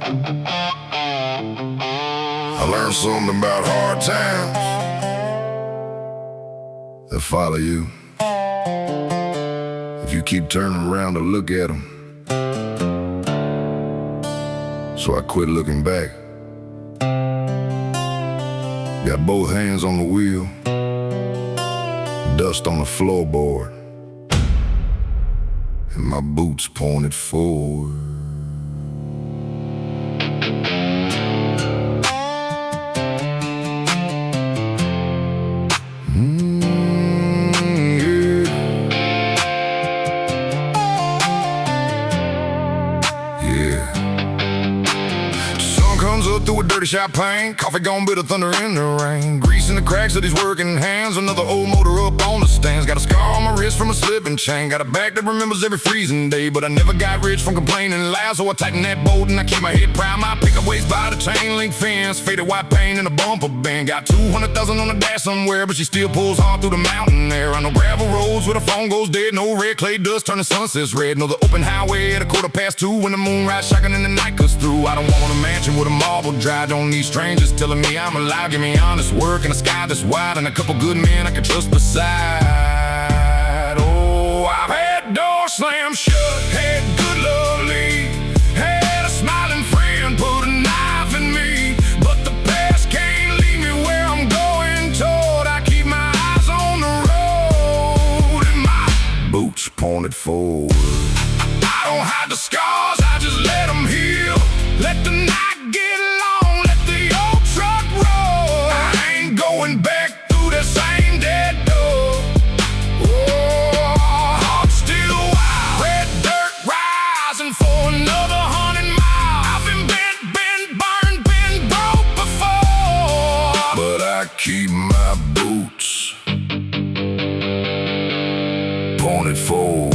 I learned something about hard times that follow you if you keep turning around to look at them. So I quit looking back. Got both hands on the wheel, dust on the floorboard, and my boots pointed forward. Through a dirty shot paint, coffee gone bitter thunder in the rain, grease in the cracks of these working hands, another old motor up on the stands. Got a scar on my wrist from a slipping chain, got a back that remembers every freezing day, but I never got rich from complaining loud, so I tighten that bolt and I keep my head proud. My pickup waist by the chain link fence, faded white paint and a bumper band. Got 200,000 on the dash somewhere, but she still pulls hard through the mountain air. On no gravel roads where the phone goes dead, no red clay dust turning sunsets red. No, the open highway at 2:15 when the moonrise shocking and the night cuts through. I don't want a mansion with a marble drive, don't need strangers telling me I'm alive. Give me honest work and a sky that's wide and a couple good men I can trust beside. Oh, I've had doors slam shut, had good love leave, had a smiling friend put a knife in me, but the past can't lead me where I'm going toward. I keep my eyes on the road and my boots pointed forward. I don't hide the scars, I just let them heal. Let the night get long, let the old truck roll. I ain't going back through the same dead door. Oh, heart still wild, red dirt rising for another 100 miles. I've been bent, been burned, been broke before, but I keep my boots pointed forward.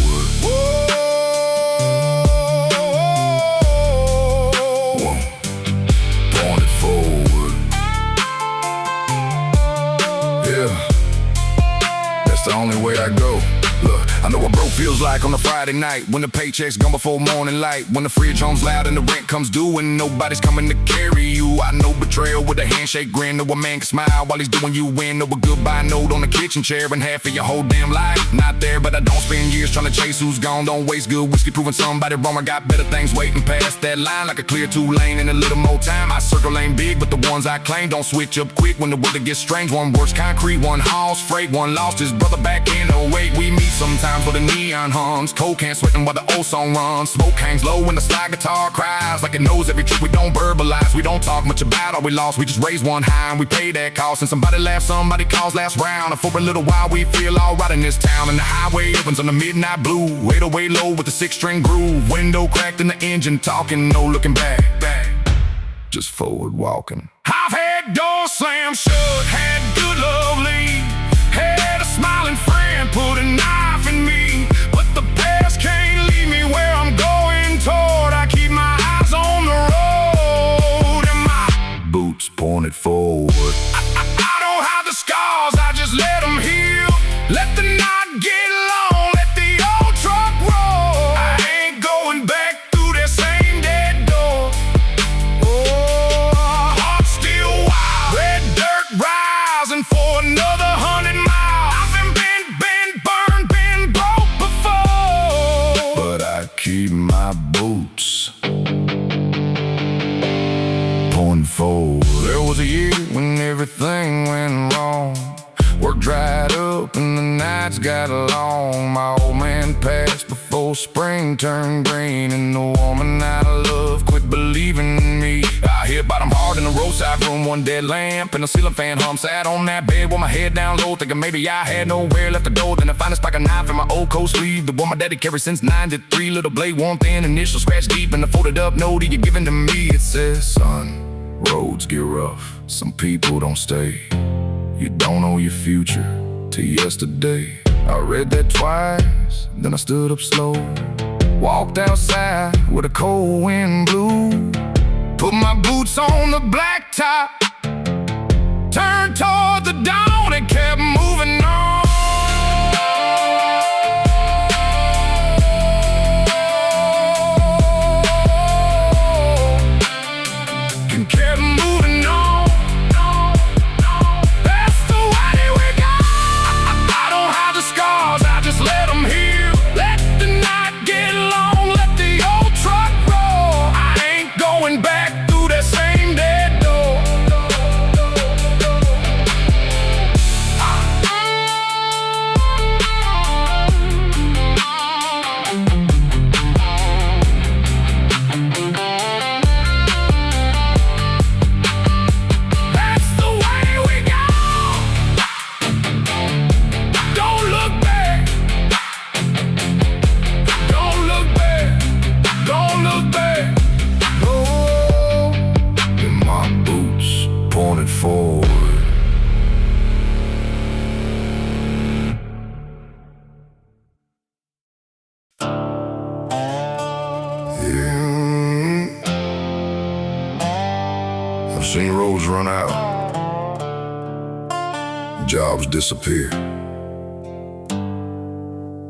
The only way I go. Look, I know what broke feels like on a Friday night, when the paycheck's gone before morning light, when the fridge home's loud and the rent comes due and nobody's coming to carry you. I know betrayal with a handshake grin, know a man can smile while he's doing you in, know a goodbye note on the kitchen chair and half of your whole damn life. Not there, but I don't spend years trying to chase who's gone. Don't waste good whiskey proving somebody wrong. I got better things waiting past that line, like a clear 2-lane in a little more time. I circle ain't big, but the ones I claim don't switch up quick when the weather gets strange. One works concrete, one hauls freight, one lost his brother back in 08. We meet sometimes where the neon hums, cold can sweating while the old song runs. Smoke hangs low when the slide guitar cries like it knows every trick we don't verbalize. We don't talk much about all we lost, we just raise one high and we pay that cost. And somebody laughs, somebody calls last round, and for a little while we feel alright in this town. And the highway opens on the midnight blue, way to way low with the 6-string groove. Window cracked in the engine talking, no looking back, just forward walking. I've had doors slam shut, had good love leave, had a smiling friend put a knife in me, but the past can't lead me where I'm going toward. I keep my eyes on the road and my boots pointed forward. I don't hide the scars, I just let them heal. Let the night get long, let the old truck roll. I ain't going back through that same dead door. Oh, heart still wild, red dirt rising for another 100 miles. I've been burned, been broke before, but I keep my boots pointing forward. There was a year when everything went wrong, work dried up and the nights got long. My old man passed before spring turned green, and the woman I love quit believing in me. I hit bottom hard in the roadside room, one dead lamp and a ceiling fan hum. Sat on that bed with my head down low, thinking maybe I had nowhere left to go. Then I find a pocket knife in my old coat sleeve, the one my daddy carried since '93. Little blade worn thin, initial scratch deep, and the folded up note he had given to me. It says, son, roads get rough, some people don't stay. You don't know your future till yesterday. I read that twice, then I stood up slow, walked outside where the cold wind blew, put my boots on the blacktop, turned toward the dawn and kept moving on. I've seen roads run out, jobs disappear,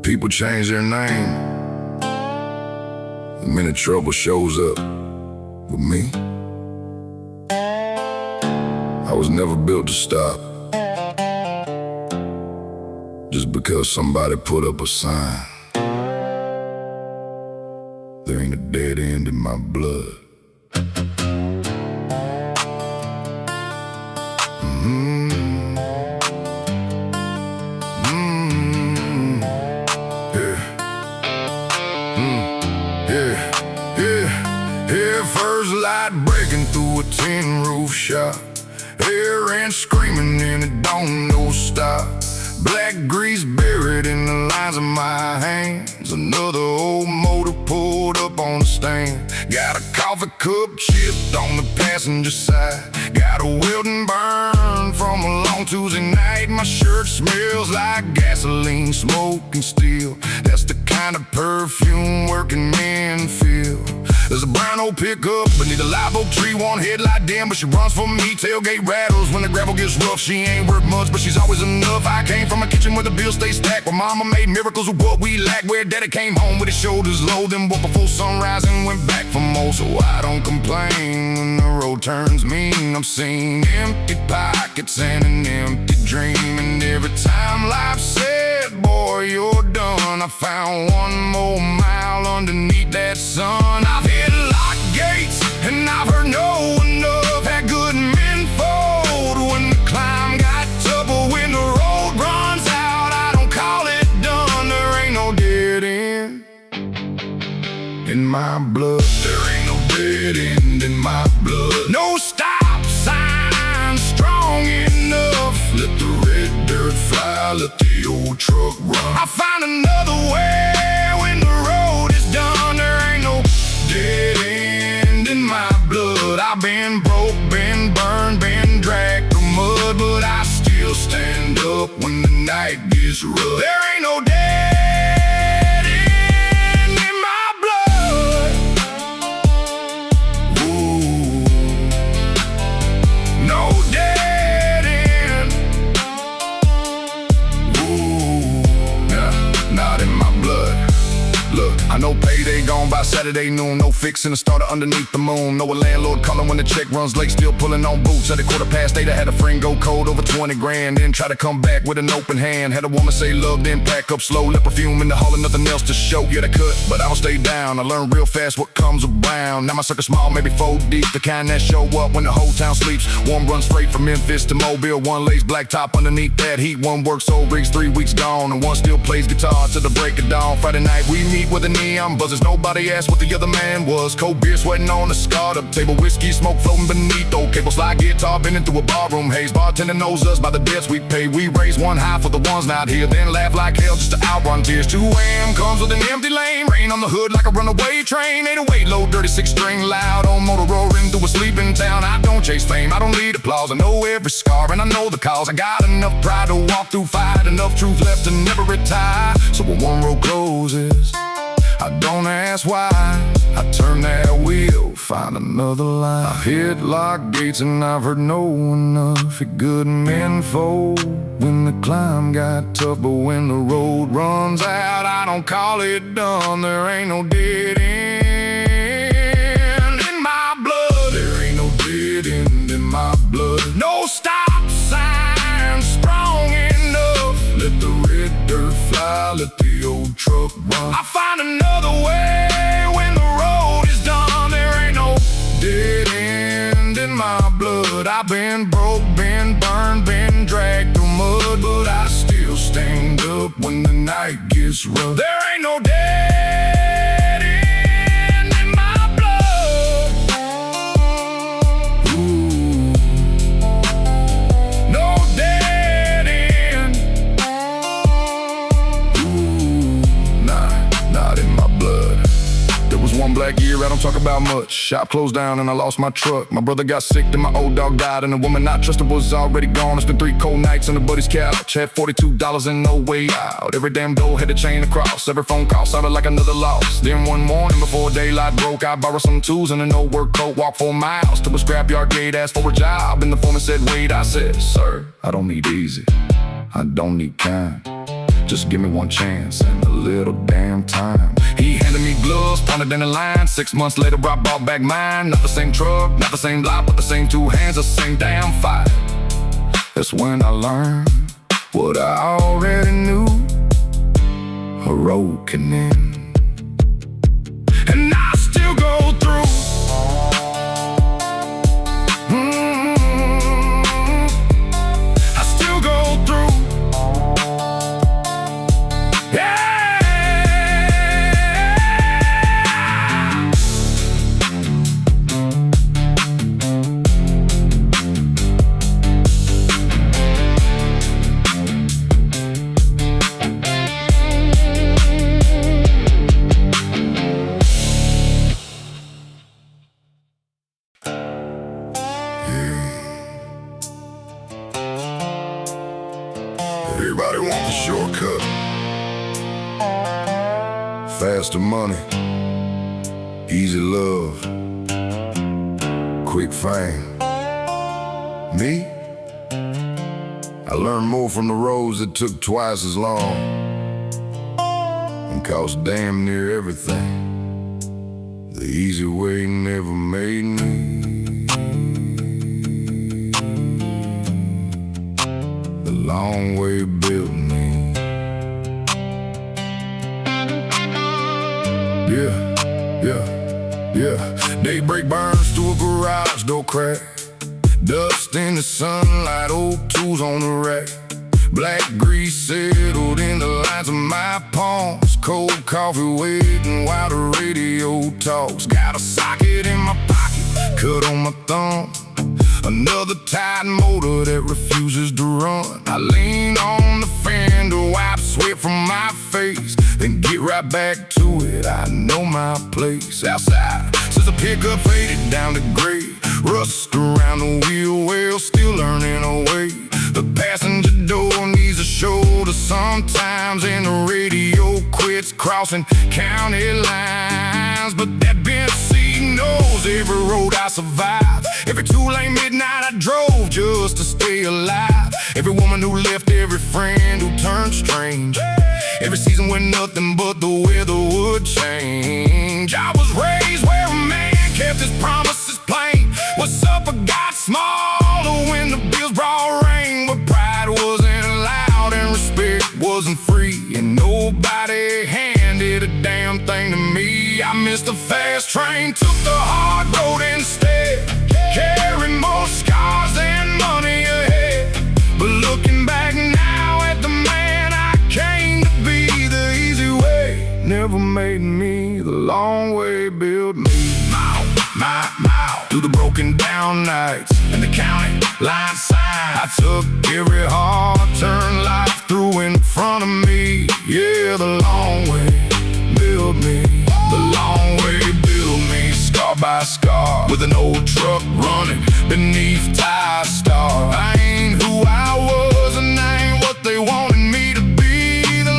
people change their name the minute trouble shows up. With me, I was never built to stop just because somebody put up a sign. There ain't a dead end in my blood. First light breaking through a tin roof shop, air ants screaming and it don't no stop. Black grease buried in the lines of my hands. Another old motor pulled up on the stand. Got a coffee cup chipped on the passenger side. Got a weld and burn from a long Tuesday night. My shirt smells like gasoline, smoke and steel. That's the kind of perfume working men feel. There's a brown old pickup beneath a live oak tree, one headlight dim, but she runs for me. Tailgate rattles when the gravel gets rough. She ain't worth much, but she's always enough. I came from a kitchen where the bills stay stacked, where mama made miracles with what we lack, where daddy came home with his shoulders low, then woke before sunrise and went back for more. So I don't complain when the road turns mean. I'm seeing empty pockets and an empty dream, and every time life said, boy, you're done, I found one more mile underneath that sun. I've hit lock gates and I've heard no enough. Had good men fold when the climb got tough, but when the road runs out, I don't call it done. There ain't no dead end in my blood. There ain't no dead end in my blood. No stop sign strong enough. Let the red dirt fly, let the old truck run. I'll find another way when the road is done. There ain't no dead end in my blood. I've been broke, been burned, been dragged through mud, but I still stand up when the night gets rough. There ain't no dead end in my blood. Ooh, no dead end. Ooh, nah, not in my blood. Look, I know payday gone by Saturday noon. No fixing a starter underneath the moon. Know a landlord calling when the check runs late. Still pulling on boots at a 8:15. I had a friend go cold over 20 grand, then try to come back with an open hand. Had a woman say love, then pack up slow. Let perfume in the hall and nothing else to show. Yeah, they cut, but I don't stay down. I learn real fast what comes around. Now my circle small, maybe 4 deep. The kind that show up when the whole town sleeps. One runs freight from Memphis to Mobile. One lays blacktop underneath that heat. One works old rigs, 3 weeks gone. And one still plays guitar till the break of dawn. Friday night we meet with a neon buzzers. Nobody asked what the other man was. Cold beer sweating on the scarred up table. Whiskey smoke floating beneath old cable. Slide guitar bending through a barroom haze. Bartender knows us by the debts we pay. We raise one high for the ones not here, then laugh like hell just to outrun tears. 2 a.m. comes with an empty lane. Rain on the hood like a runaway train. 808 low, dirty 6-string loud on motor roaring through a sleeping town. I don't chase fame, I don't need applause. I know every scar and I know the cause. I got enough pride to walk through fire, enough truth left to never retire. So when one road closes, I don't ask why. I turn that wheel, find another line. I've hit lock gates and I've heard no enough. It good men fold when the climb got tough, but when the road runs out, I don't call it done. There ain't no dead end in my blood. There ain't no dead end in my blood. No stop sign strong enough. Let the red dirt fly, let the old truck run. I find another way when the road is done. There ain't no dead end in my blood. I've been broke, been burned, been dragged through mud, but I still stand up when the night gets rough. There ain't no dead end in my blood. Ooh, no dead end. Ooh, nah, not in my blood. There was one black black year, I don't talk about much. Shop closed down and I lost my truck. My brother got sick, then my old dog died, and the woman I trusted was already gone. I spent 3 cold nights on a buddy's couch. Had $42 and no way out. Every damn door had a chain across. Every phone call sounded like another loss. Then one morning before daylight broke, I borrowed some tools and an old work coat. Walked 4 miles to a scrapyard gate, asked for a job, and the foreman said, wait. I said, sir, I don't need easy, I don't need kind. Just give me one chance and a little damn time. He handed me gloves, pounded in the line. 6 months later, I brought back mine. Not the same truck, not the same lot, but the same 2 hands, the same damn fight. That's when I learned what I already knew. A road can end, and I still go through. I still go through. Everybody wants a shortcut. Faster money, easy love, quick fame. Me? I learned more from the roads that took twice as long and cost damn near everything. The easy way never made me. The long way built me. Yeah. Daybreak burns through a garage door crack. Dust in the sunlight, old tools on the rack. Black grease settled in the lines of my palms. Cold coffee waiting while the radio talks. Got a socket in my pocket, cut on my thumb. Another tight motor that refuses to run. I lean on the fender, wipe sweat from my face, then get right back to it. I know my place outside. Since the pickup faded down to gray, rust around the wheel well, still learning away. The passenger door needs a shoulder sometimes, and the radio quits crossing county lines. But that bench seat knows every road I survived. Every 2-lane midnight I drove just to stay alive. Every woman who left, every friend who turned strange. Every season when nothing but the weather would change. I was raised where a man kept his promises plain. What's up, I got smaller when the bills brought rain. But pride wasn't allowed and respect wasn't free, and nobody handed a damn thing to me. I missed the fast train, took the hard road instead. Carrying more scars than money ahead. But looking back now at the man I came to be, the easy way never made me. The long way built me. Mile through the broken down nights and the county line sign. I took every hard turn life threw in front of me. Yeah, the long way built me. The long way built me. Scar by scar, with an old truck running beneath tire star. I ain't who I was and I ain't what they wanted me to be. The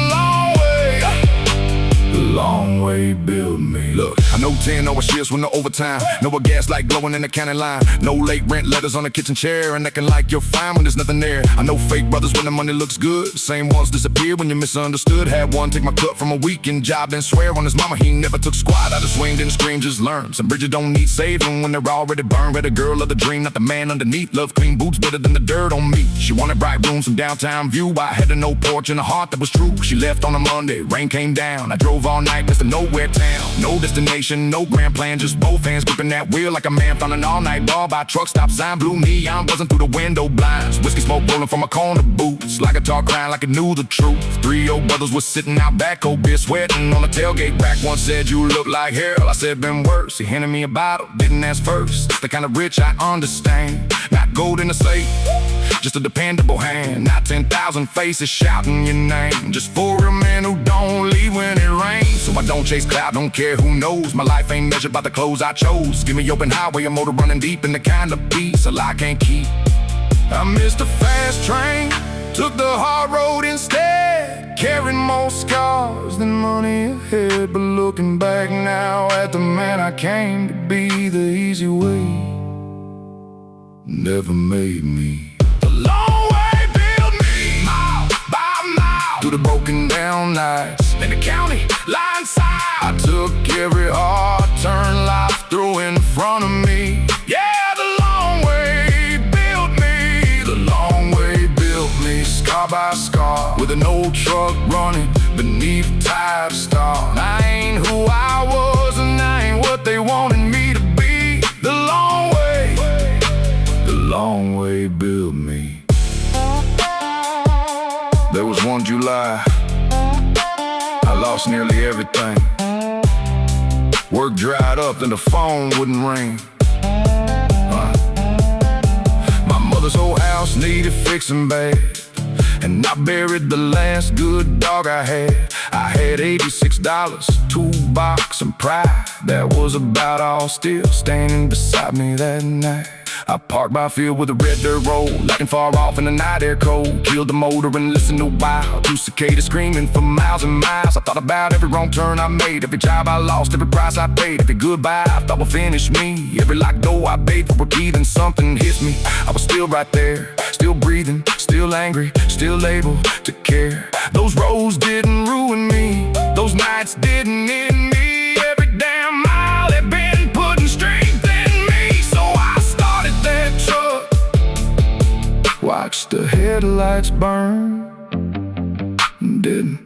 long way built me. Look, I know 10-hour shifts with no overtime. No a gas light glowing in the county line. No late rent letters on the kitchen chair, and acting like you're fine when there's nothing there. I know fake brothers when the money looks good. Same ones disappear when you're misunderstood. Had one take my cut from a weekend job, then swear on his mama he never took squat. I just swing, didn't scream, just learn. Some bridges don't need saving when they're already burned. Read a girl of the dream, not the man underneath. Love clean boots better than the dirt on me. She wanted bright rooms, some downtown view. I had a no porch and a heart that was true. She left on a Monday, rain came down. I drove all night, just to nowhere town. No destination, no grand plan, just both hands gripping that wheel like a man found an all-night bar by truck stop sign. Blue neon buzzing through the window blinds. Whiskey smoke rolling from a corner boots. Like a talk crying like it knew the truth. 3 old brothers was sitting out back, cold beer sweating on the tailgate rack. One said, you look like Harold. I said, been worse. He handed me a bottle, didn't ask first. The kind of rich I understand. Not gold in the slate. Just a dependable hand, not 10,000 faces shouting your name. Just for a man who don't leave when it rains. So I don't chase clout, don't care who knows. My life ain't measured by the clothes I chose. Give me open highway, a motor running deep in the kind of peace a lie can't keep. I missed a fast train, took the hard road instead. Carrying more scars than money ahead. But looking back now at the man I came to be, the easy way never made me. The long way built me, mile by mile, through the broken down nights in the county line side. I took every hard turn life threw in front of me. Yeah, the long way built me. The long way built me, scar by scar, with an old truck running beneath tired stars. I ain't who I was and I ain't what they wanted me to be. The long way built me. There was one July, I lost nearly everything. Work dried up and the phone wouldn't ring. My mother's old house needed fixing bad, and I buried the last good dog I had. I had $86, toolbox and pride. That was about all still standing beside me that night. I parked my field with a red dirt road, looking far off in the night air cold. Killed the motor and listened to wild two cicadas screaming for miles and miles. I thought about every wrong turn I made, every job I lost, every price I paid, every goodbye I thought would finish me. Every locked door I paid for a key, then something hit me. I was still right there, still breathing, still angry, still able to care. Those roads didn't ruin me, those nights didn't end me. Every damn mile had been putting strength in me. So I started that truck, watched the headlights burn, and didn't.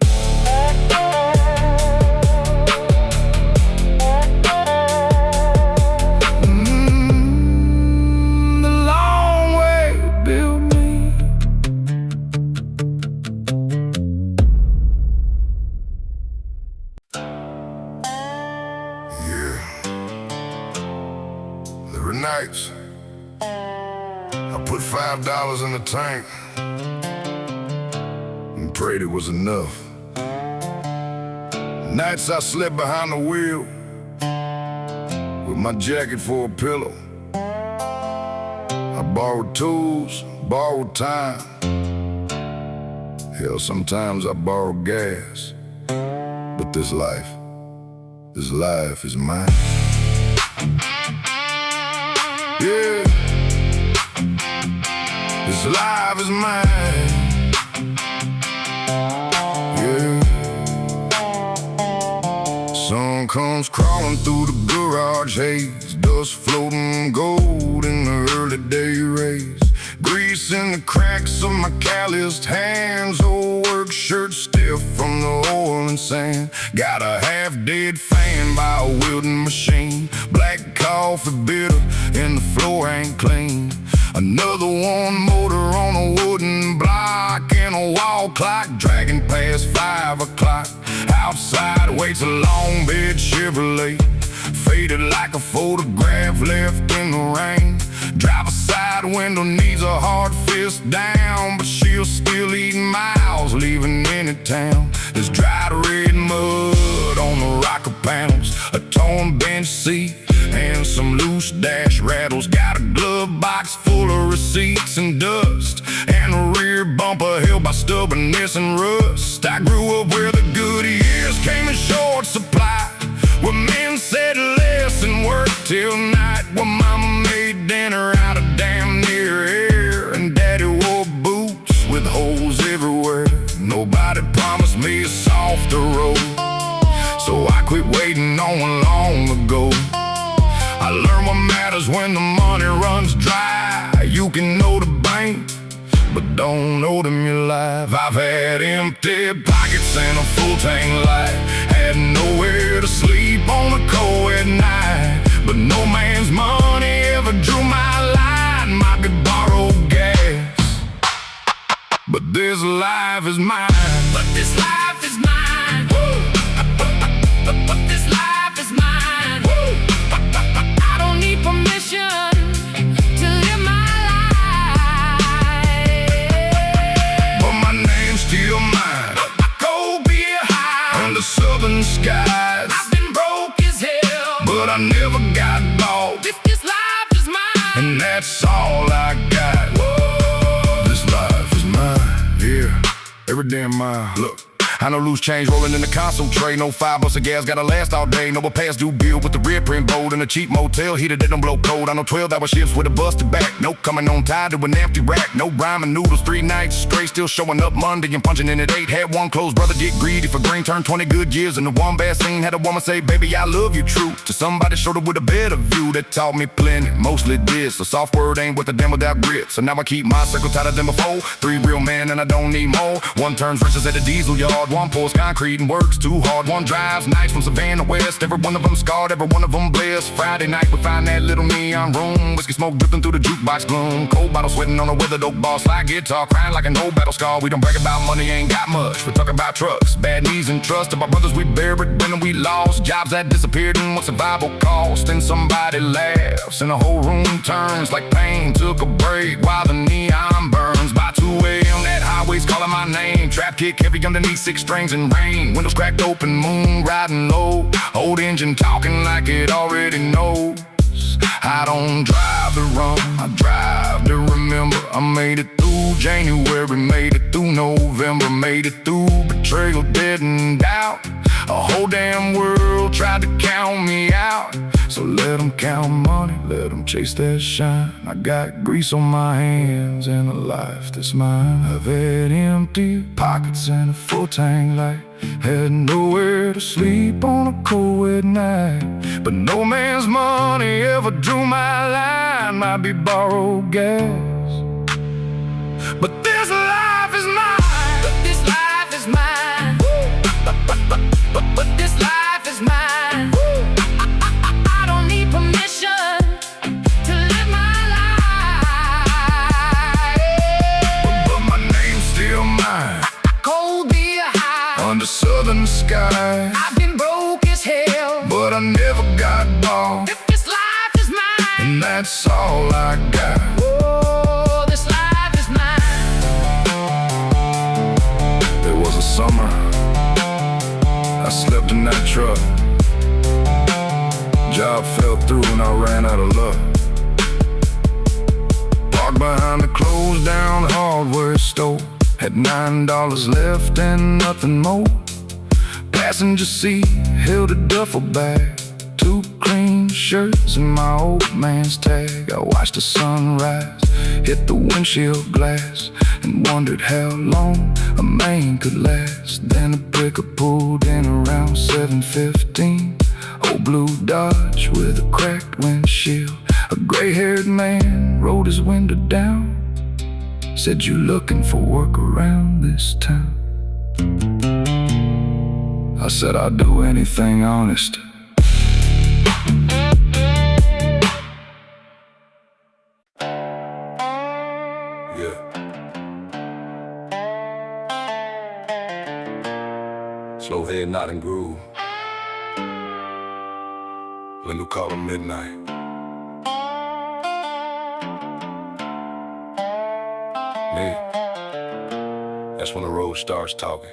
The long way built me. Yeah. There were nights I put $5 in the tank and prayed it was enough. Nights I slept behind the wheel with my jacket for a pillow. I borrowed tools, borrowed time. Hell, sometimes I borrowed gas. But this life is mine. Yeah, this life is mine. Yeah. Sun comes crawling through the garage haze, dust floating gold in the early day rays. Grease in the cracks of my calloused hands, old work shirt stiff from the oil and sand. Got a half-dead fan by a welding machine. Black coffee bitter and the floor ain't clean. Another one motor on a wooden block, and a wall clock dragging past 5 o'clock. Outside waits a long bed Chevrolet, faded like a photograph left in the rain. Driver's side window needs a hard fist down, but she'll still eat miles leaving any town. There's dried red mud on the rocker panels, a torn bench seat, and some loose dash rattles. Got a glove box full of receipts and dust, and a rear bumper held by stubbornness and rust. I grew up where the good years came in short supply, where men said less and worked till night, where mama made dinner out of damn near air, and daddy wore boots with holes everywhere. Nobody promised me a softer road, so I quit waiting on one long ago. I learned what matters when the money runs dry. You can know the bank, but don't know them your life. I've had empty pockets and a full tank light, had nowhere to sleep on a cold night. But no man's money ever drew my line. Might be borrowed gas, but this life is mine. But this life is mine. But this life is mine. I don't need permission to live my life. but I never got bought. If this life is mine, And that's all I got. Whoa, this life is mine. Yeah, every damn mile. Look, I know loose change rolling in the console tray. No $5 of gas, gotta last all day. No past due bill with the red print bold. In a cheap motel, heater that don't blow cold. I know 12-hour shifts with a busted back. No coming on tied to an empty rack. No ramen noodles, 3 nights straight. Still showing up Monday and punching in at 8. Had one closed brother get greedy for green. Turned 20 good years in the one bad scene. Had a woman say, baby, I love you true. To somebody's shoulder with a better view that taught me plenty. Mostly this, a soft word ain't worth a damn without grit. So now I keep my circle tighter than before. 3 real men and I don't need more. One turns riches at the diesel yard. One pours concrete and works too hard. One drives nights from Savannah West. Every one of them scarred, every one of them blessed. Friday night we find that little neon room. Whiskey smoke drifting through the jukebox gloom. Cold bottle sweating on a weathered oak bar. Slide guitar crying like an old battle scar. We don't brag about money, ain't got much. We talk about trucks, bad knees and trust. About brothers we buried, when we lost. Jobs that disappeared and what survival cost. And somebody laughs and the whole room turns like pain took a break while the neon burns. By 2 a.m. that highway's calling my name. Trap kick heavy underneath 6 strings and rain. Windows cracked open, moon riding low. Old engine talking like it already knows. I don't drive to run, I drive to remember. I made it through January, made it through November, made it through betrayal, dead and doubt. A whole damn world tried to count me out. So let them count money, let them chase that shine. I got grease on my hands and a life that's mine. I've had empty pockets and a full tank light. Had nowhere to sleep on a cold wet night. But no man's money ever drew my line. Might be borrowed gas, but this life is mine. but this life is mine. But this life is mine. I don't need permission to live my life. But my name's still mine. Cold beer high, Under southern skies, I've been broke as hell. but I never got bought. If this life is mine, And that's all I got. oh, this life is mine. It was a summer, I slept in that truck. Job fell through and I ran out of luck. Parked behind the closed down hardware store. Had $9 left and nothing more. Passenger seat held a duffel bag, 2 clean shirts and my old man's tag. I watched the sunrise hit the windshield glass and wondered how long a man could last. Then a breaker pulled in around 7:15. Old blue Dodge with a cracked windshield. A gray-haired man rolled his window down. Said, you looking for work around this town? I said, I'll do anything honest. Yeah. Slow head, nod and groove. Linda call him midnight. Me. That's when the road starts talking.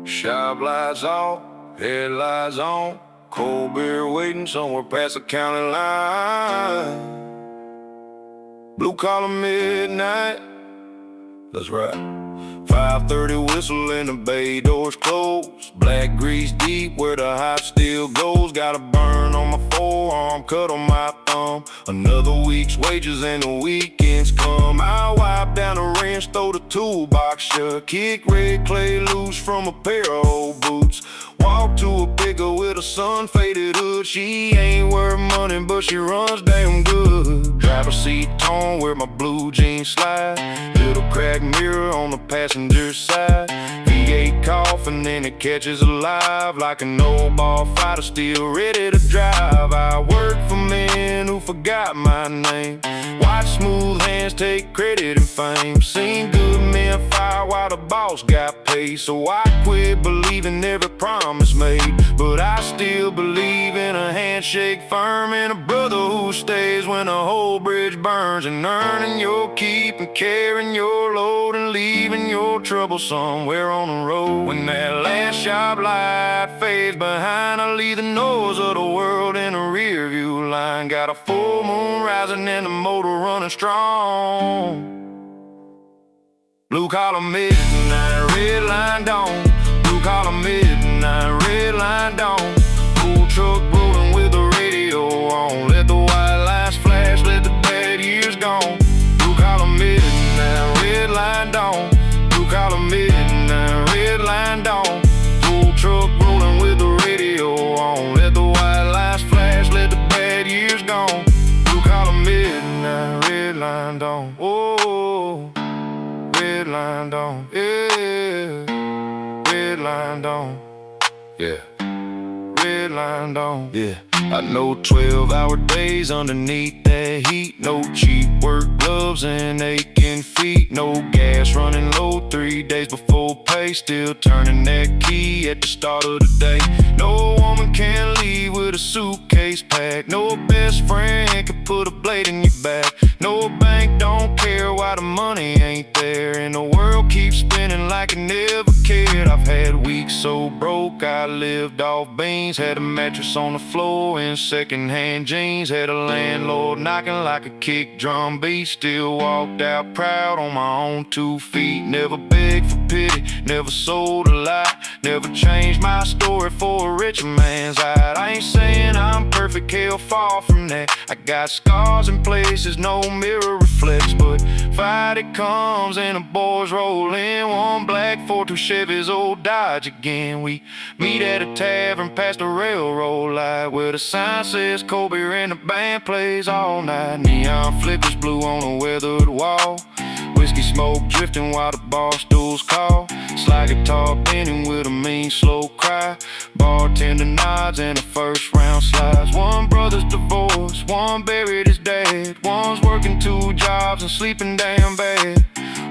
Shop lights off, headlights on. Cold beer waiting somewhere past the county line. Blue collar midnight, that's right. 5:30 whistle and the bay doors closed. Black grease deep where the hot steel goes. Got a burn on my forearm, cut on my thumb. Another week's wages and the weekends come. I wipe down the wrench, throw the toolbox shut. Kick red clay loose from a pair of old boots. Walk to a picker with a sun-faded hood. She ain't worth money, but she runs damn good. Driver seat torn where my blue jeans slide. Little cracked mirror on the passenger side. V8 coughing and it catches alive. Like an old ball fighter still ready to drive. I work for men who forgot my name. Watch smooth hands take credit and fame. Seen good men fire while the boss got paid. So I quit believing every promise made, but I still believe in a handshake handshake firm, and a brother who stays when the whole bridge burns. And earning your keep and carrying your load and leaving your trouble somewhere on the road. When that last sharp light fades behind, I leave the noise of the world in a rear view line. Got a full moon rising and the motor running strong. Blue collar midnight, red line dawn. Blue collar midnight, red line dawn. Old truck rolling with the radio on. Let the white lights flash, let the bad years gone. Blue collar midnight, red line dawn. Blue collar midnight, red line dawn. Old truck rolling with the radio on. Let the white lights flash, let the bad years gone. Blue collar midnight, red line dawn. Oh, red line dawn, yeah. Red line dawn, yeah. Red line dawn, yeah. I know 12-hour days underneath that heat. No cheap work gloves and aching feet. No gas running low 3 days before pay. Still turning that key at the start of the day. No woman can leave with a suitcase packed. No best friend can put a blade in your back. No bank don't care why the money ain't there. And the world keeps spinning like it never cared. I've had weeks so broke I lived off beans. Had a mattress on the floor in secondhand jeans. Had a landlord knocking like a kick drum beat. Still walked out proud on my own 2 feet. Never begged for pity, never sold a lie. Never changed my story for a richer man's eye. I ain't saying I'm perfect, hell far from that. I got scars in places no mirror reflects, but fight it comes and the boys roll in. One black 4-2 Chevy's old Dodge again. We meet at a tavern past the railroad light, where the sign says Kobe and the band plays all night. Neon flickers blue on a weathered wall. Whiskey smoke drifting while the bar stools call. Slide guitar bending with a mean slow cry. Bartender nods and the first round slides. One brother's divorced, one buried his dad. One's working 2 jobs and sleeping damn bad.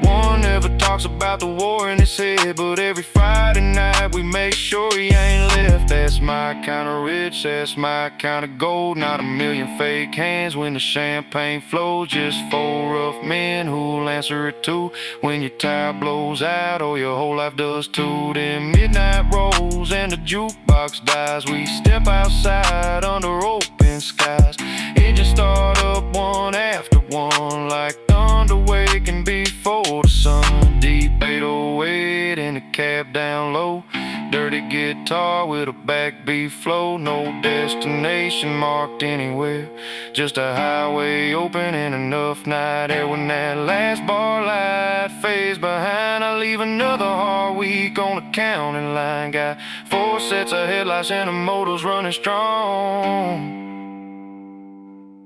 One never talks about the war in his head, but every Friday night we make sure he ain't left. That's my kind of rich, that's my kind of gold. Not a million fake hands when the champagne flows. Just 4 rough men who'll answer it too when your tire blows out or your whole life does too. Then midnight rolls and the jukebox dies. We step outside under open skies. Engines start up one after one like thunder waking before the sun. Deep 808 in the cab down low. Dirty guitar with a backbeat flow. No destination marked anywhere, just a highway open and enough night air. When that last bar light fades behind, I leave another hard week on the counting line. Got 4 sets of headlights and the motor's running strong.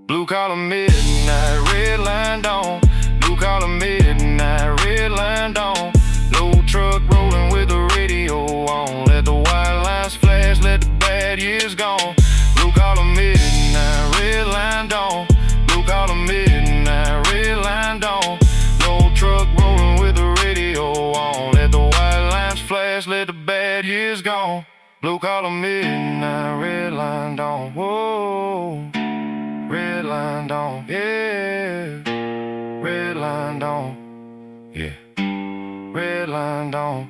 Blue collar midnight, red line dawn. Blue collar midnight, red line dawn. Load truck rolling with the radio on. Let the white lines flash, let the bad years gone. Blue collar midnight, red line dawn. Blue collar midnight, red line dawn. Load truck rolling with the radio on. Let the white lines flash, let the bad years gone. Blue collar midnight, red line dawn. Whoa. Red line dawn, yeah. Red line dawn, yeah. Red line dawn.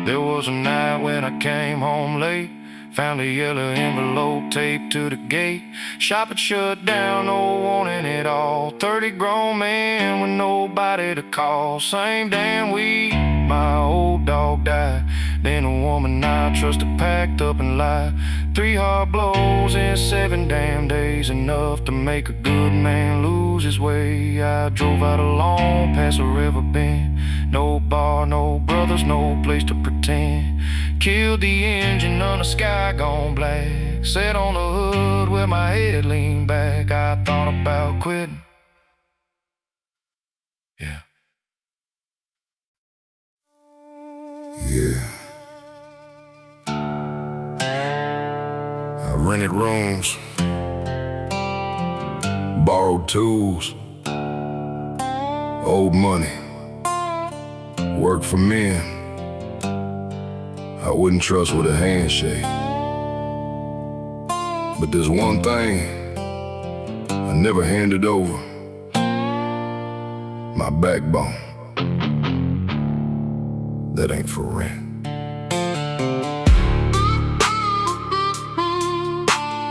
There was a night when I came home late. Found a yellow envelope taped to the gate. Shop had shut down, no warning at all. 30 grown men with nobody to call. Same damn week my old dog died. Then a woman I trusted packed up and lied. 3 hard blows in 7 damn days, enough to make a good man lose his way. I drove out alone past a river bend. No bar, no brothers, no place to pretend. Killed the engine on the sky gone black. Sat on the hood with my head leaned back. I thought about quitting, yeah. Yeah. I rented rooms, borrowed tools, old money, worked for men I wouldn't trust with a handshake. But there's one thing I never handed over: my backbone. That ain't for rent.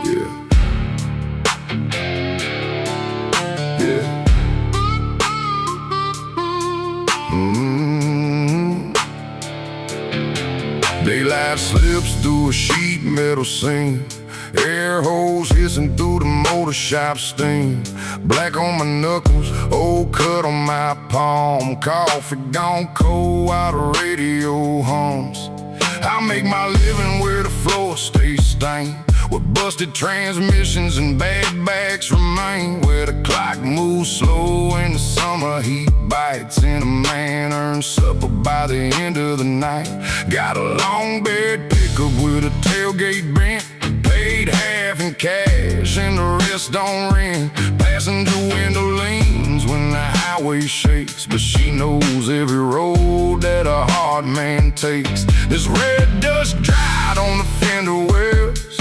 Yeah. Yeah. Daylight slips through a sheet metal seam, air holes hissing through the motor shop steam. Black on my knuckles, old cut on my palm. Coffee gone cold while the radio hums. I make my living where the floor stays stained, where busted transmissions and bad backs remain, where the clock moves slow and the summer heat bites, and a man earns supper by the end of the night. Got a long bed pickup with a tailgate bent, paid half in cash and the rest on rent. Passenger window leans when the highway shakes, but she knows every road that a hard man takes. This red dust dried on the fender wells,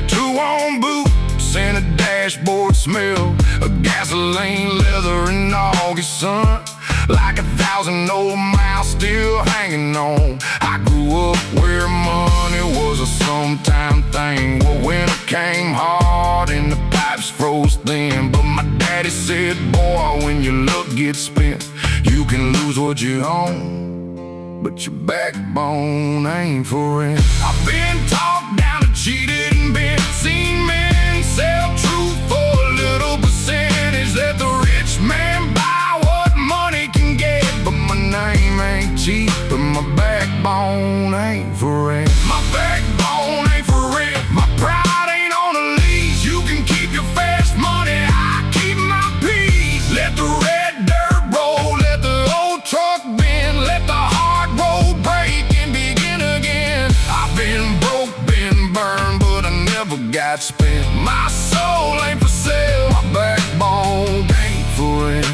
two on boots and a dashboard smell of gasoline, leather, and August sun. Like 1,000 old miles still hanging on. I grew up where money was a sometime thing. Well, winter came hard and the pipes froze thin, but my daddy said, boy, when your luck gets spent, you can lose what you own, but your backbone ain't for rent. I've been talked down and cheated and been seen men sell truth for a little percentage. Let the rich man buy what money can get, but my name ain't cheap, but my backbone ain't for rent. My backbone ain't for rent. My pride ain't on a leash. You can keep your fast money, I keep my peace. Let the red dirt roll, let the old truck bend, let the hard road break and begin again. I've been broke, been burned, but I never got spent. My soul ain't for sale, my backbone ain't for rent.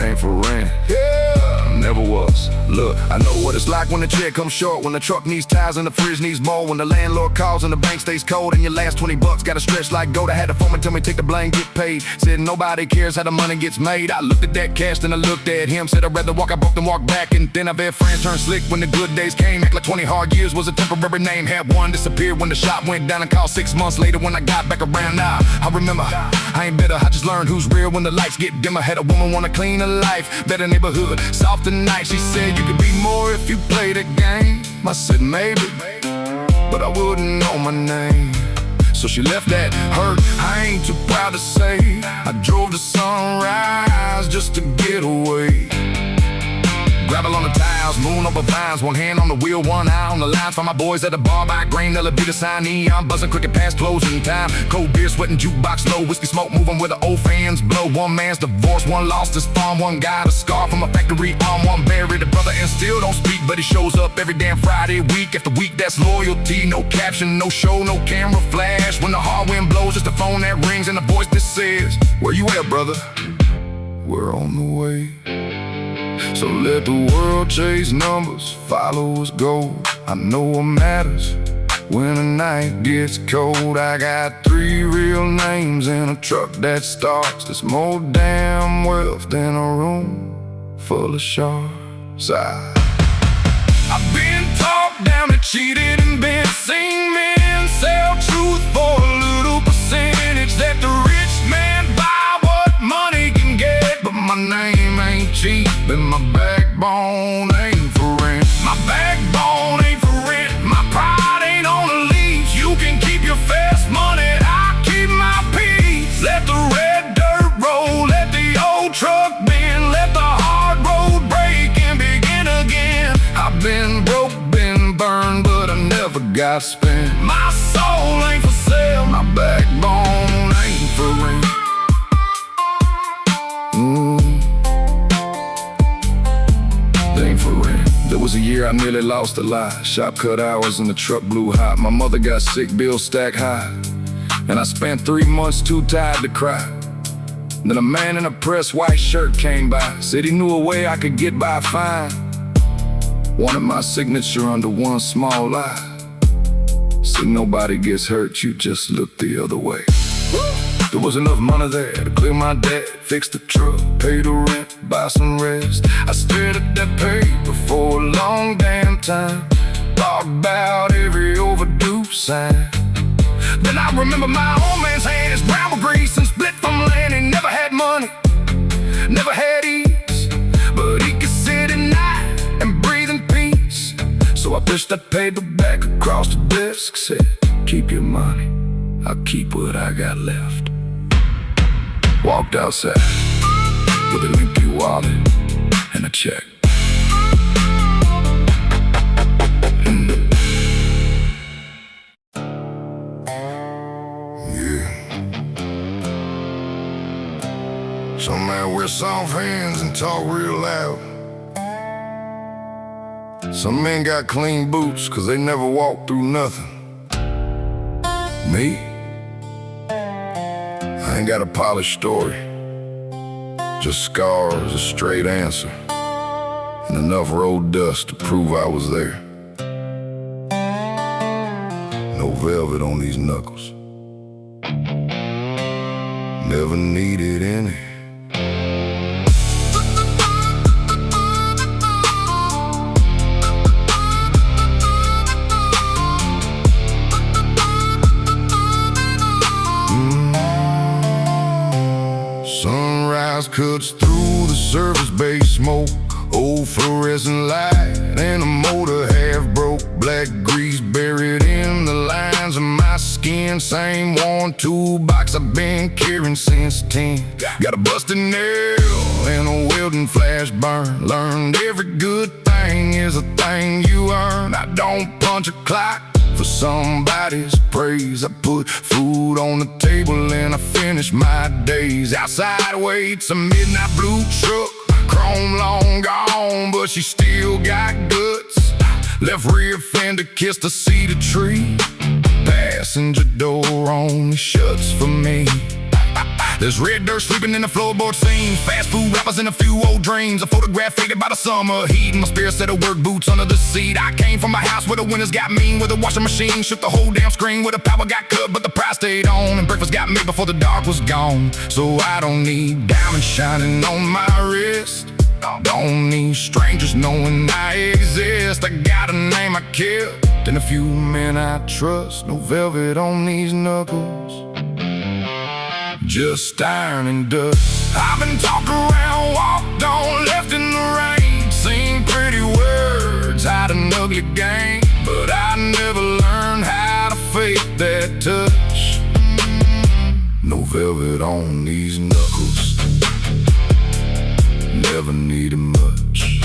Ain't for rent, yeah, never was. Look, I know what it's like when the check comes short, when the truck needs tires and the fridge needs more, when the landlord calls and the bank stays cold and your last 20 bucks gotta stretch like gold. I had the foreman tell me take the blame, get paid. Said nobody cares how the money gets made. I looked at that cash, then I looked at him. Said I'd rather walk, I broke than walk back. And then I've had friends turn slick when the good days came. Act like 20 hard years was a temporary name. Had one disappear when the shop went down, and called 6 months later when I got back around. Now I remember, I ain't bitter, I just learned who's real when the lights get dimmer. Had a woman want a cleaner life, better neighborhood, softer night. She said you could be more if you play the game. I said maybe, but I wouldn't know my name. So she left that hurt, I ain't too proud to say. I drove to Sunrise just to get away. Gravel on the tiles, moon over vines, one hand on the wheel, one eye on the lines. For my boys at the bar by grain, they'll be the sign. I'm buzzing cricket past closing time. Cold beer, sweating, jukebox low, whiskey smoke moving where the old fans blow. One man's divorced, one lost his farm, one got a scar from a factory arm, one buried a brother and still don't speak, but he shows up every damn Friday, week after week. That's loyalty, no caption, no show, no camera flash. When the hard wind blows, it's the phone that rings and the voice that says, where you at, brother? We're on the way. So let the world chase numbers, follow us gold. I know what matters when the night gets cold. I got 3 real names in a truck that starts. There's more damn wealth than a room full of sharks. I've been talked down and cheated and been seen men sell truth for a little percentage. Let the rich man buy what money can get, but my name ain't cheap and my backbone ain't for rent. My backbone ain't for rent. My pride ain't on a leash. You can keep your fast money, I keep my peace. Let the red dirt roll, let the old truck bend, let the hard road break and begin again. I've been broke, been burned, but I never got spent. My soul ain't for sale, my backbone ain't for rent. Ain't for rent. There was a year I nearly lost a lot. Shop cut hours and the truck blew hot. My mother got sick, bills stacked high, and I spent 3 months too tired to cry. Then a man in a pressed white shirt came by, said he knew a way I could get by fine. Wanted my signature under one small lie. so nobody gets hurt, you just look the other way. There was enough money there to clear my debt, fix the truck, pay the rent, buy some rest. I stared at that paper for a long damn time, thought about every overdue sign. Then I remember my old man's hand, his brown with grease and split from land. He never had money, never had ease, but he could sit at night and breathe in peace. So I pushed that paper back across the desk, said, keep your money, I'll keep what I got left. Walked outside with an empty wallet and a check. Some men wear soft hands and talk real loud. Some men got clean boots cause they never walked through nothing. Me? I ain't got a polished story, just scars, a straight answer, and enough road dust to prove I was there. No velvet on these knuckles, never needed any. Sunrise cuts through the surface base smoke, old fluorescent light and a motor half broke. Black grease buried in the lines of my skin. Same worn toolbox I've been carrying since 10. Got a busted nail and a welding flash burn. Learned every good thing is a thing you earn. I don't punch a clock for somebody's praise. I put food on the table and I finish my days. Outside waits a midnight blue truck, chrome long gone, but she still got guts. Left rear fender kissed a cedar tree. Passenger door only shuts for me. There's red dirt sweeping in the floorboard seams, fast food wrappers and a few old dreams. A photograph faded by the summer heat, and my spare set of work boots under the seat. I came from a house where the winters got mean, where the washing machine shook the whole damn screen, where the power got cut but the price stayed on, and breakfast got made before the dark was gone. So I don't need diamonds shining on my wrist, don't need strangers knowing I exist. I got a name I kept and a few men I trust. No velvet on these knuckles, just iron and dust. I've been talked around, walked on, left in the rain, seen pretty words, had an ugly game, but I never learned how to fake that touch. No velvet on these knuckles, never needed much.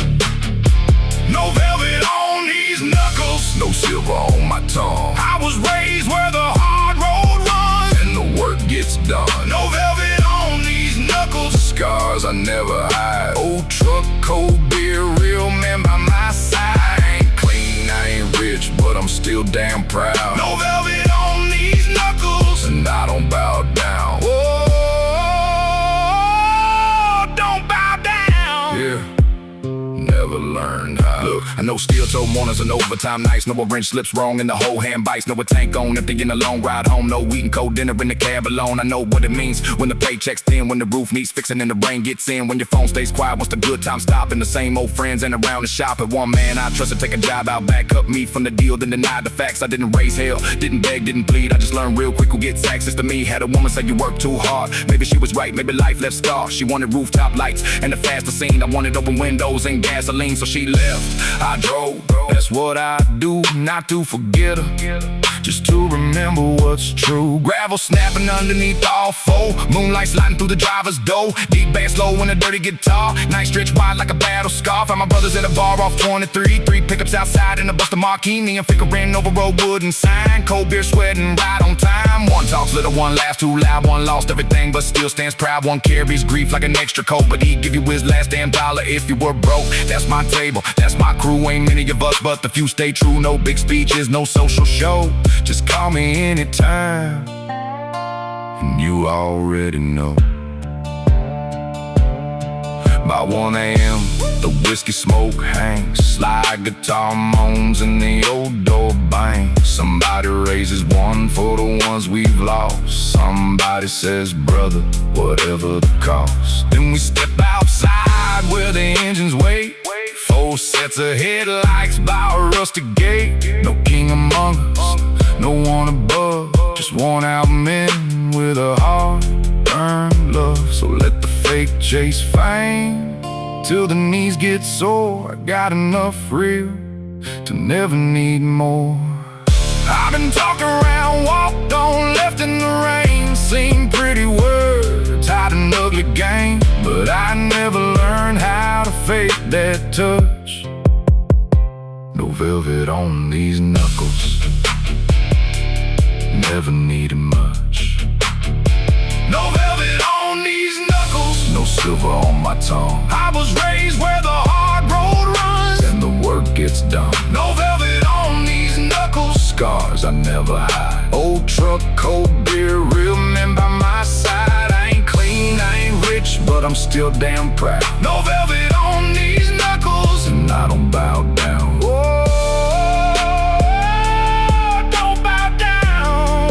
No velvet on these knuckles, no silver on my tongue. I was raised where the hard road runs and the work gets done. No velvet on these knuckles, scars I never hide. Old truck, cold beer, real man by my side. I ain't clean, I ain't rich, but I'm still damn proud. No velvet on these knuckles, and I don't bow down. Whoa, don't bow down. Yeah, never learned how. Look, I know steel-toe mornings and overtime nights. No a wrench slips wrong and the whole hand bites. No a tank on empty in a long ride home. No eating cold dinner in the cab alone. I know what it means when the paycheck's thin, when the roof needs fixing and the rain gets in, when your phone stays quiet once the good times stop, and the same old friends and around the shop. At one man I trusted take a job out back, cut me from the deal, then denied the facts. I didn't raise hell, didn't beg, didn't plead. I just learned real quick who gets access to me. Had a woman say you work too hard. Maybe she was right, maybe life left scars. She wanted rooftop lights and the faster scene. I wanted open windows and gasoline, so she left. I drove, that's what I do, not to forget her, just to remember what's true. Gravel snapping underneath all four, moonlight sliding through the driver's door. Deep bass low in a dirty guitar, night stretch wide like a battle scar. Found my brothers at a bar off 23, 3 pickups outside in a Buster Marquee. And flickering over road wooden sign, cold beer sweating right on time. One talks little, one laughs too loud, one lost everything but still stands proud. One carries grief like an extra coat, but he'd give you his last damn dollar if you were broke. That's my table, that's my crew. Ain't many of us, but the few stay true. No big speeches, no social show, just call me anytime, and you already know. By 1 a.m. The whiskey smoke hangs, slide guitar moans, and the old door bangs. Somebody raises one for the ones we've lost. Somebody says, brother, whatever the cost. Then we step outside where the engines wait. 4 sets of headlights by a rusty gate. No king among us, no one above, just worn out men with a hard-earned love. So let the fake chase fame till the knees get sore. I got enough real to never need more. I've been talking around, walked on, left in the rain, seen pretty words, had an ugly game, but I never learned how to fake that touch. No velvet on these knuckles, never needed much. No velvet on these knuckles, no silver on my tongue. I was raised where the hard road runs and the work gets done. No velvet on these knuckles, scars I never hide. Old truck, cold beer, real men by my side. I ain't clean, I ain't rich, but I'm still damn proud. No velvet on these knuckles, and I don't bow down. Whoa, don't bow down.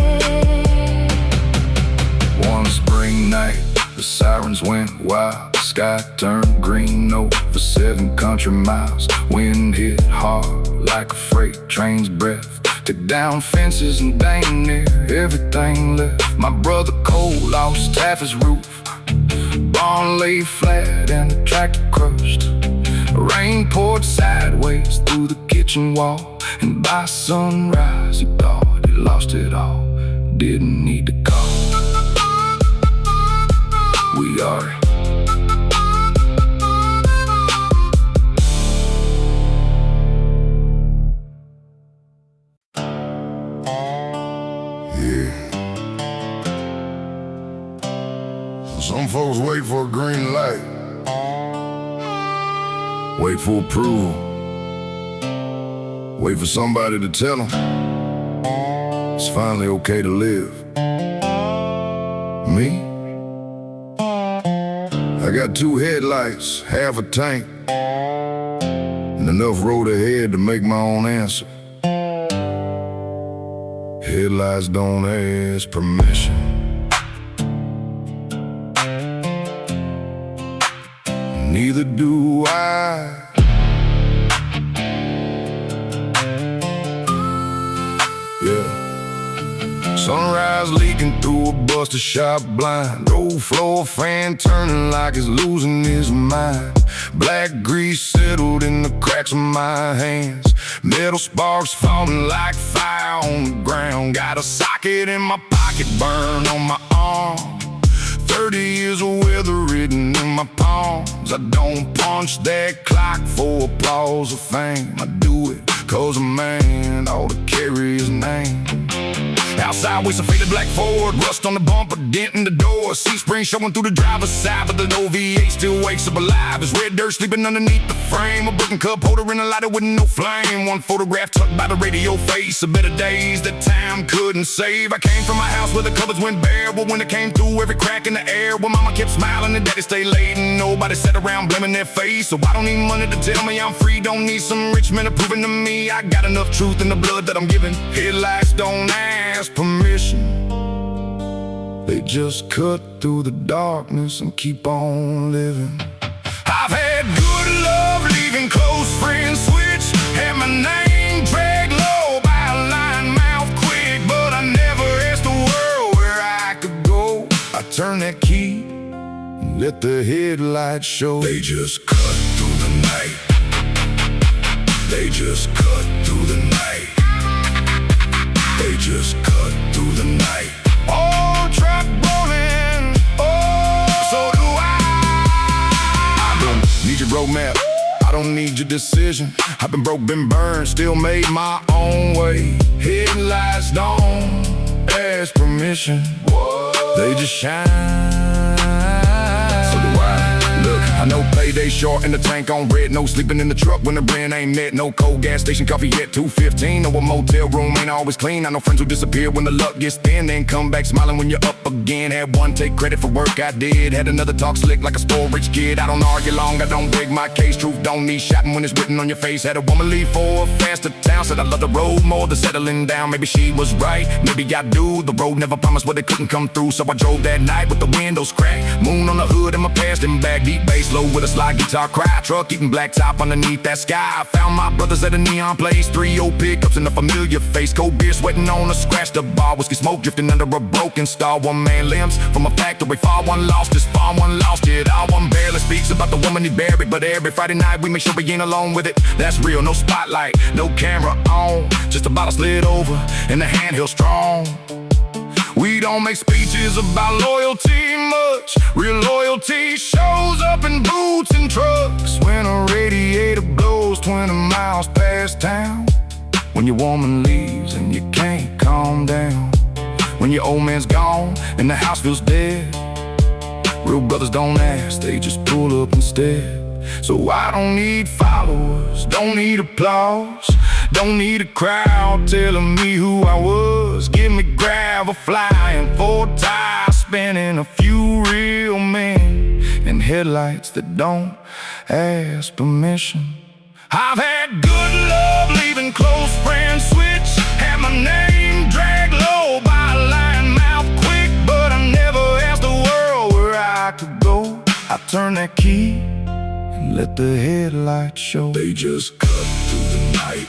One spring night, the sirens went wild. The sky turned green over 7 country miles. Wind hit hard like a freight train's breath. Took down fences and dang near everything left. My brother Cole lost half his roof. Barn lay flat and the tractor crushed. Rain poured sideways through the kitchen wall, and by sunrise he thought he lost it all. Didn't need to call. We are Some folks wait for a green light, wait for approval, wait for somebody to tell them it's finally okay to live. Me? I got 2 headlights, half a tank, and enough road ahead to make my own answer. Headlights don't ask permission. Neither do I. Yeah. Sunrise leaking through a busted shop blind. Old floor fan turning like it's losing his mind. Black grease settled in the cracks of my hands. Metal sparks falling like fire on the ground. Got a socket in my pocket, burn on my arm. 30 years of weather written in my palms. I don't punch that clock for applause or fame. I do it 'cause a man ought to carry his name. Outside waits a faded black Ford, rust on the bumper, dent in the door. C-spring showing through the driver's side, but the OV8 still wakes up alive. It's red dirt sleeping underneath the frame. A broken cup holder in a lighter with no flame. One photograph tucked by the radio face. A better days that time couldn't save. I came from a house where the cupboards went bare, but when it came through every crack in the air. Well, mama kept smiling and daddy stayed late, and nobody sat around blaming their face. So I don't need money to tell me I'm free. Don't need some rich men approving to me. I got enough truth in the blood that I'm giving. Headlights don't ask permission. They just cut through the darkness and keep on living. I've had good love leaving close friends switch, and my name dragged low by a lying mouth quick. But I never asked the world where I could go. I turned that key and let the headlights show. They just cut through the night. They just cut through the night. They just cut through the night. Oh, truck rolling, oh, so do I don't need your roadmap, I don't need your decision. I've been broke, been burned, still made my own way. Headlights don't ask permission. They just shine. So do I. Look, I know payday short and the tank on red. No sleeping in the truck when the rent ain't met. No cold gas station coffee yet, 215. No, a motel room ain't always clean. I know friends who disappear when the luck gets thin, then come back smiling when you're up again. Had one take credit for work I did, had another talk slick like a spoiled rich kid. I don't argue long, I don't beg my case. Truth don't need shouting when it's written on your face. Had a woman leave for a faster town, said I love the road more than settling down. Maybe she was right, maybe I do. The road never promised what it couldn't come through, so I drove that night with the windows cracked. Moon on the hood and my past and back. Deep bass low with a slide guitar cry. Truck eating black top underneath that sky. I found my brothers at a neon place. 3 old pickups and a familiar face. Cold beer sweating on a scratched up bar. Whiskey smoke drifting under a broken star. One man limbs from a factory far. One lost his farm, one lost it all. One barely speaks about the woman he buried, but every Friday night we make sure we ain't alone with it. That's real, no spotlight, no camera on. Just a bottle slid over and the hand held strong. We don't make speeches about loyalty much. Real loyalty shows up in boots and trucks. When a radiator blows 20 miles past town. When your woman leaves and you can't calm down. When your old man's gone and the house feels dead. Real brothers don't ask, they just pull up instead. So I don't need followers, don't need applause, don't need a crowd telling me who I was. Give me gravel flying, 4 tires spinning, a few real men, and headlights that don't ask permission. I've had good love leaving close friends switch. Had my name dragged low by a lying mouth quick, but I never asked the world where I could go. I turned that key and let the headlights show. They just cut through the night.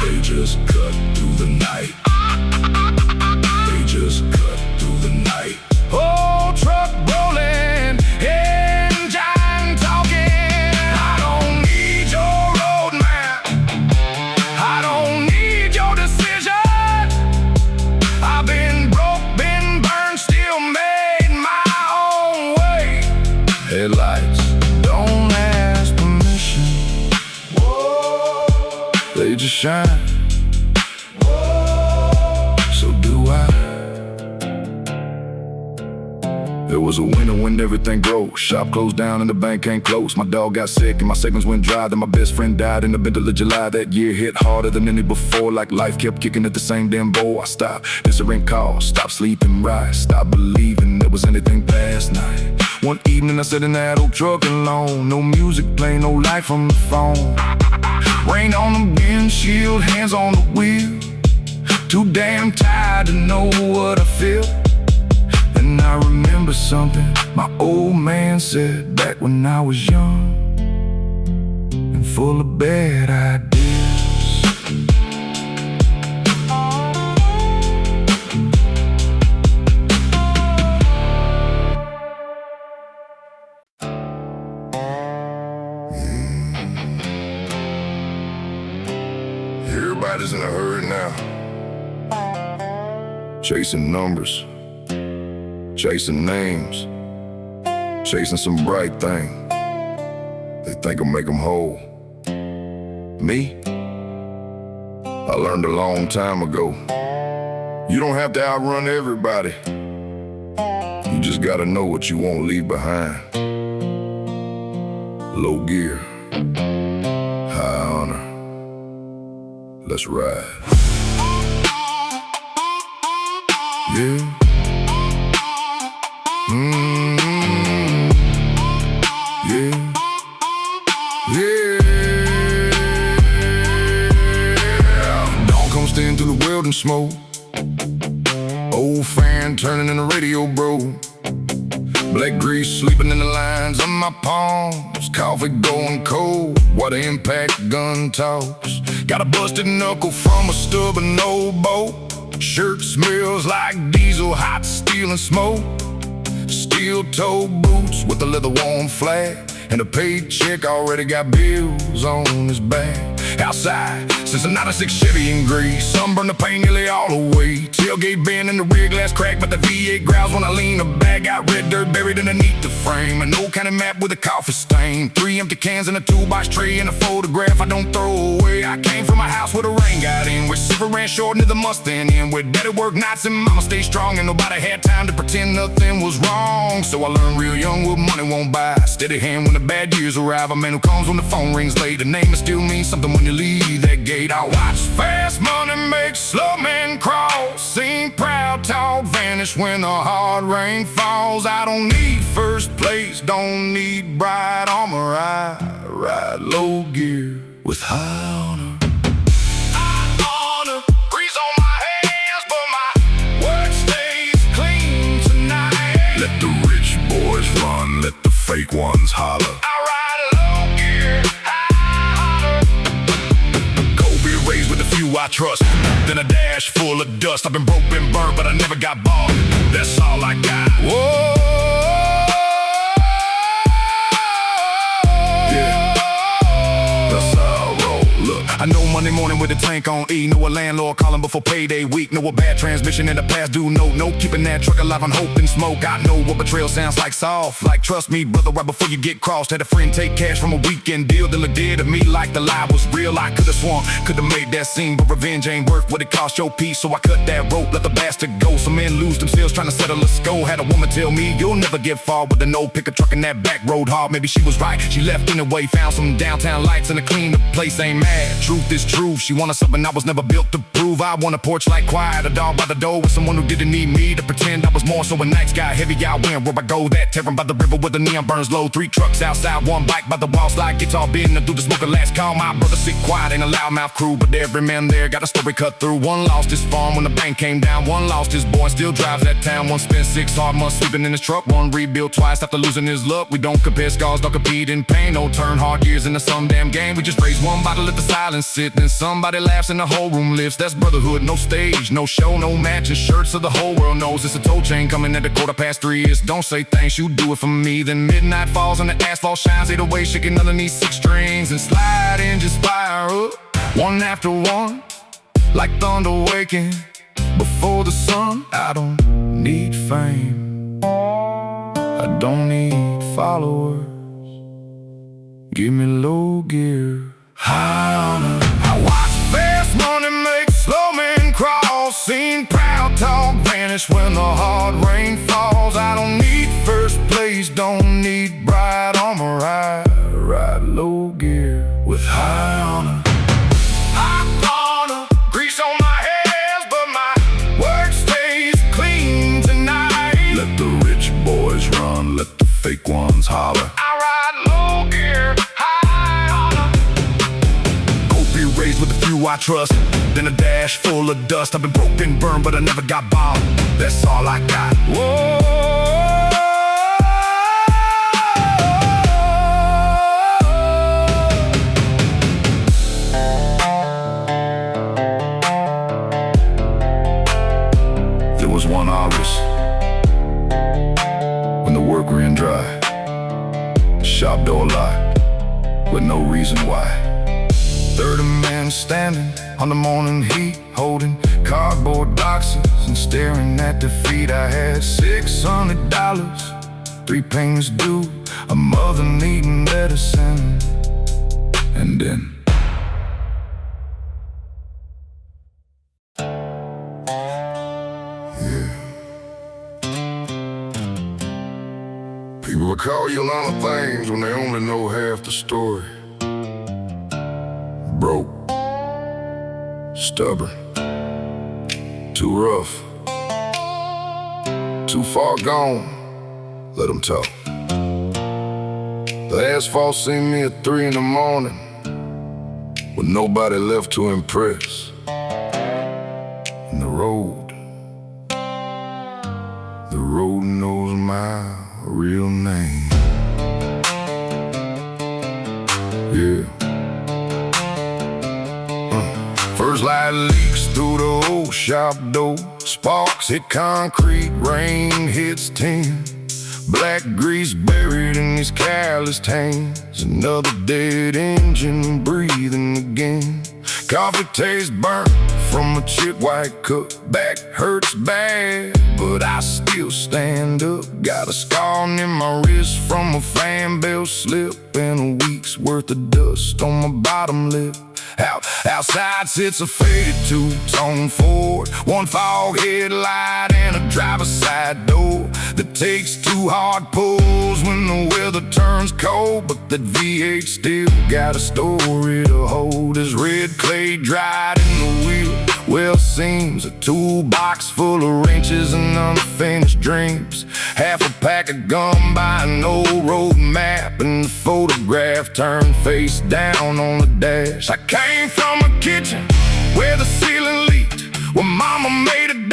They just cut through the night. They just cut through the night. Oh, truck rolling, engine talking. I don't need your roadmap, I don't need your decision. I've been broke, been burned, still made my own way. Headlights don't ask permission. Whoa. They just shine. Whoa. So do I. There was a winter when everything broke. Shop closed down and the bank ain't close. My dog got sick and my savings went dry. Then my best friend died in the middle of July. That year hit harder than any before. Like life kept kicking at the same damn bowl. I stopped answering calls, stopped sleeping right, stopped believing there was anything past night. One evening I sat in that old truck alone. No music playing, no light from the phone. Rain on the windshield, hands on the wheel. Too damn tired to know what I feel. Then I remember something my old man said back when I was young and full of bad ideas. Everybody's in a hurry now, chasing numbers, chasing names, chasing some bright thing they think will make them whole. Me? I learned a long time ago, you don't have to outrun everybody. You just gotta know what you won't leave behind. Low gear, high honor. Let's ride. Yeah. Yeah. Yeah. Dawn comes in through the welding smoke. Old fan turning in the radio, bro. Black grease sleeping in the lines on my palms. Coffee going cold while the impact gun talks. Got a busted knuckle from a stubborn old boat. Shirt smells like diesel, hot steel and smoke. Steel-toe boots with a leather worn flag, and a paycheck already got bills on his back. Outside, Since a '96 Chevy in gray, sunburn the paint nearly all the way. Tailgate bend and the rear glass crack, but the V8 growls when I lean. The bag got red dirt buried underneath the frame. An old county map with a coffee stain. 3 empty cans in a toolbox tray and a photograph I don't throw away. I came from a house where the rain got in, where silver ran short into the Mustang in, where daddy worked nights and mama stayed strong, and nobody had time to pretend nothing was wrong. So I learned real young what money won't buy. Steady hand when the bad years arrive. A man who comes when the phone rings late. The name still means something when you leave that gate. I watch fast money make slow men crawl, seen proud talk vanish when the hard rain falls. I don't need first place, don't need bright armor. I ride low gear with high honor. High honor, grease on my hands, but my work stays clean tonight. Let the rich boys run, let the fake ones holler. I ride low gear, high honor. Go be raised with a few I trust, then a dash full of dust. I've been broke, been burnt, but I never got bought. That's all I got. Whoa. I know Monday morning with the tank on E. Know a landlord calling before payday week. Know a bad transmission in the past due note. No keeping that truck alive on hope and smoke. I know what betrayal sounds like soft. Like trust me brother, right before you get crossed. Had a friend take cash from a weekend deal that looked dear to me like the lie was real. I could've sworn, could've made that scene, but revenge ain't worth what it cost your peace. So I cut that rope, let the bastard go. Some men lose themselves trying to settle a score. Had a woman tell me you'll never get far with an old pickup truck in that back road hard. Maybe she was right, she left anyway. Found some downtown lights and a clean the place ain't mad. Truth is truth, she wanted something I was never built to prove. I want a porch like quiet, a dog by the door with someone who didn't need me to pretend I was more. So when nights got heavy, I went where I go. That tavern by the river where the neon burns low. 3 trucks outside, 1 bike by the wall slide. Guitar bending through the smoke and last call. My brother sit quiet, ain't a loudmouth crew, but every man there got a story cut through. One lost his farm when the bank came down. One lost his boy and still drives that town. One spent 6 hard months sleeping in his truck. One rebuilt twice after losing his luck. We don't compare scars, don't compete in pain. No turn hard years into some damn game. We just raise one bottle, let the silence sit. Then somebody laughs and the whole room lifts. That's brotherhood, no stage, no show, no matching shirts, so the whole world knows it's a toll chain coming at the 3:15. It's don't say thanks, you do it for me. Then midnight falls and the asphalt shines 8 away, shaking underneath 6 strings and slide and just fire up one after one like thunder waking before the sun. I don't need fame, I don't need followers. Give me low gear, high honor. I watch fast money make slow men crawl, seen proud talk vanish when the hard rain falls. I don't need first place, don't need bright armor. I ride low gear with high honor. High honor, grease on my hands, but my work stays clean tonight. Let the rich boys run, let the fake ones holler. I ride low gear, high honor. Go be raised with a few I trust, then a dash full of dust. I've been broke, been burned, but I never got bombed. That's all I got. Whoa. There was one August when the work ran dry, shop door locked with no reason why. 30 men standing on the morning heat, holding cardboard boxes and staring at defeat. I had $600, 3 payments due, a mother needing medicine, and then people will call you a lot of things when they only know half the story. Broke, stubborn, too rough, too far gone. Let them talk. The asphalt seen me at 3 in the morning with nobody left to impress. And the road knows my real name. Yeah. First light leaks through the old shop door. Sparks hit concrete, rain hits tin. Black grease buried in these calloused hands. Another dead engine breathing again. Coffee tastes burnt from a chip white cup. Back hurts bad, but I still stand up. Got a scar in my wrist from a fan belt slip, and a week's worth of dust on my bottom lip. Outside sits a faded two-tone Ford, one fog headlight and a driver's side door that takes two hard pulls when the weather turns cold. But that V8 still got a story to hold. His red clay dried in the wheel. Well, seems a toolbox full of wrenches and unfinished dreams. Half a pack of gum by an old road map, and the photograph turned face down on the dash. I came from a kitchen where the ceiling leaked, where mama made $1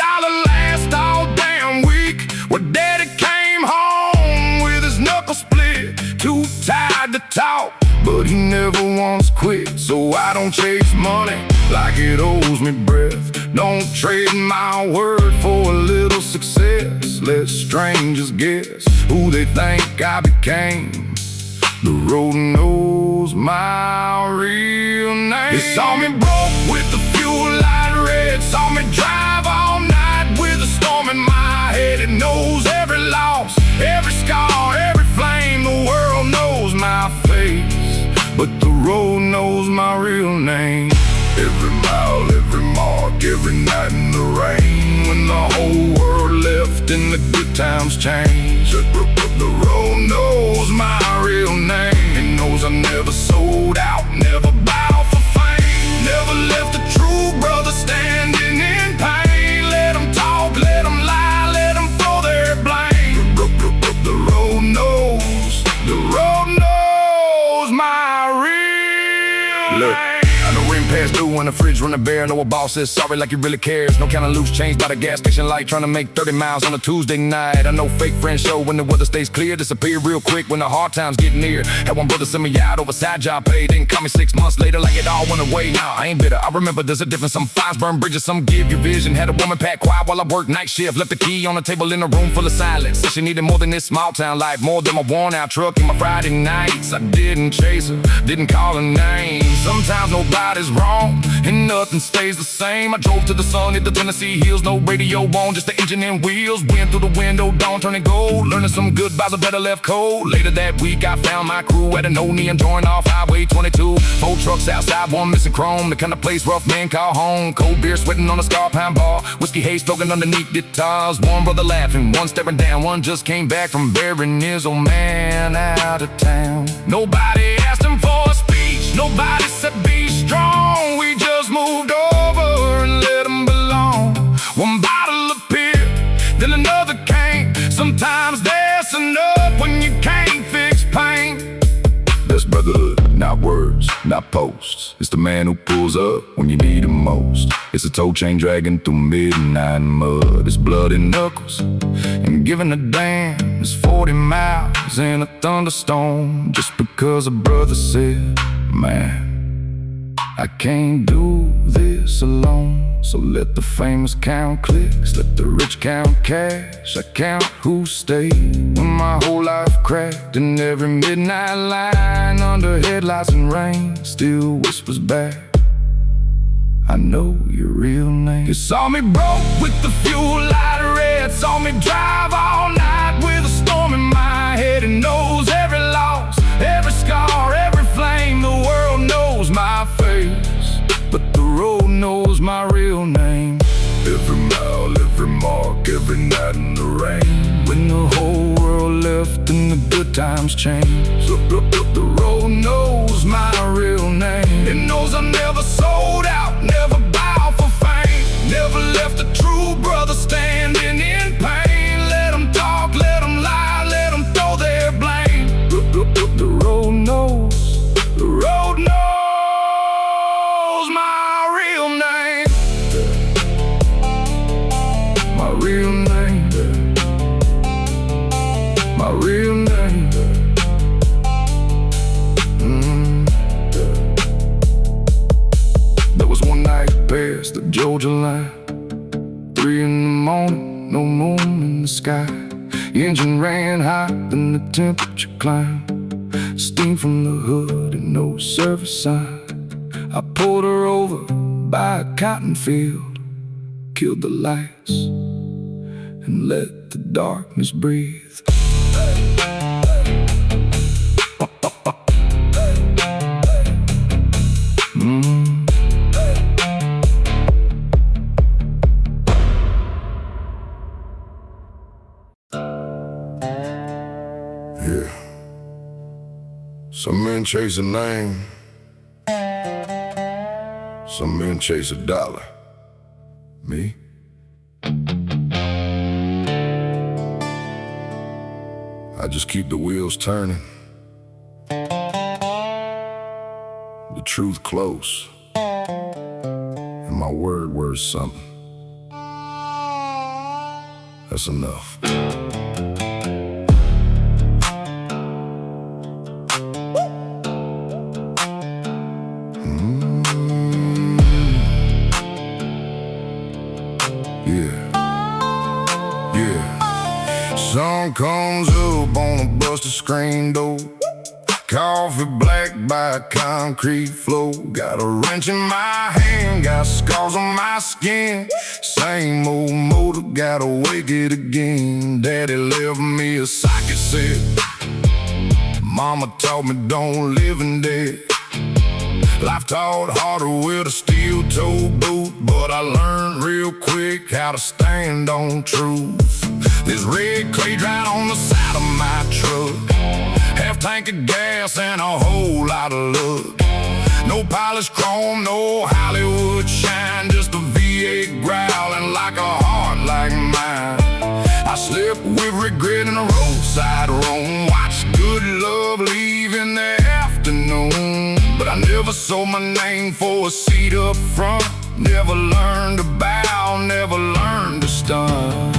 last all damn week, where daddy came home with his knuckles split, too tired to talk, but he never once quit. So I don't chase money like it owes me breath. Don't trade my word for a little success. Let strangers guess who they think I became. The road knows my real name. It saw me broke with the fuel light red, saw me drive all night with a storm in my head. It knows every loss, every scar, every flame. The world knows my face, but the road knows my real name. Every mile, every mark, every night in the rain, when the whole world left and the good times changed. The road knows my real name. It knows I never sold out, never bowed for fame, never left a true brother standing in pain. Let them talk, let them lie, let them throw their blame. The road knows, the road knows my real name. Past due when the fridge running bare. No, a boss says sorry like he really cares. No counting loose change by the gas station light, trying to make 30 miles on a Tuesday night. I know fake friends show when the weather stays clear, disappear real quick when the hard times get near. Had one brother send me out over side job pay, then call me 6 months later like it all went away. Nah, I ain't bitter, I remember there's a difference. Some fires burn bridges, some give you vision. Had a woman pack quiet while I worked night shift, left the key on the table in a room full of silence. Said she needed more than this small town life, more than my worn out truck and my Friday nights. I didn't chase her, didn't call her name. Sometimes nobody's wrong and nothing stays the same. I drove to the sun, hit the Tennessee hills, no radio on, just the engine and wheels. Wind through the window, dawn turning gold, learning some goodbyes are better left cold. Later that week I found my crew at an old neon joint off Highway 22. 4 trucks outside, one missing chrome, the kind of place rough men call home. Cold beer sweating on a Scar Pine bar, whiskey haze floating underneath guitars. One brother laughing, one staring down, one just came back from burying his old man out of town. Nobody asked him for a speech, nobody said be strong. We just moved over and let him belong. One bottle appeared, then another came. Sometimes there's enough when you can't fix pain. That's brotherhood, not words, not posts. It's the man who pulls up when you need him most. It's a tow chain dragging through midnight mud. It's blood and knuckles, and giving a damn. It's 40 miles in a thunderstorm, just because a brother said, man, I can't do this alone. So let the famous count clicks, let the rich count cash. I count who stayed when my whole life cracked, and every midnight line under headlights and rain still whispers back, I know your real name. You saw me broke with the fuel light red, saw me drive all night with a storm in my head. It knows every loss, every scar, every flame. The world knows my face, but the road knows my real name. Every mile, every mark, every night in the rain, when the whole world left and the good times changed. The road knows my real name. It knows I never sold out, never bowed for fame, never left a true brother standing in pain. Let them talk, let them lie, let them throw their blame. The road knows, the road knows my real name. My real name, my real name. There was one night past the Georgia line, 3 in the morning, no moon in the sky. Engine ran hot, then the temperature climbed. Steam from the hood and no service sign. I pulled her over by a cotton field, killed the lights, and let the darkness breathe. Yeah. Some men chase a name, some men chase a dollar. Me? I just keep the wheels turning, the truth close, and my word worth something. That's enough. Sun comes up on a busted screen door, coffee black by a concrete floor. Got a wrench in my hand, got scars on my skin. Same old motor, gotta wake it again. Daddy left me a socket set, mama taught me don't live in debt. Life taught harder with a steel-toe boot, but I learned real quick how to stand on truth. This red clay dried on the side of my truck, half tank of gas and a whole lot of luck. No polished chrome, no Hollywood shine, just a V8 growling like a heart like mine. I slept with regret in a roadside room, watched good love leave in the afternoon. But I never sold my name for a seat up front, never learned to bow, never learned to stun.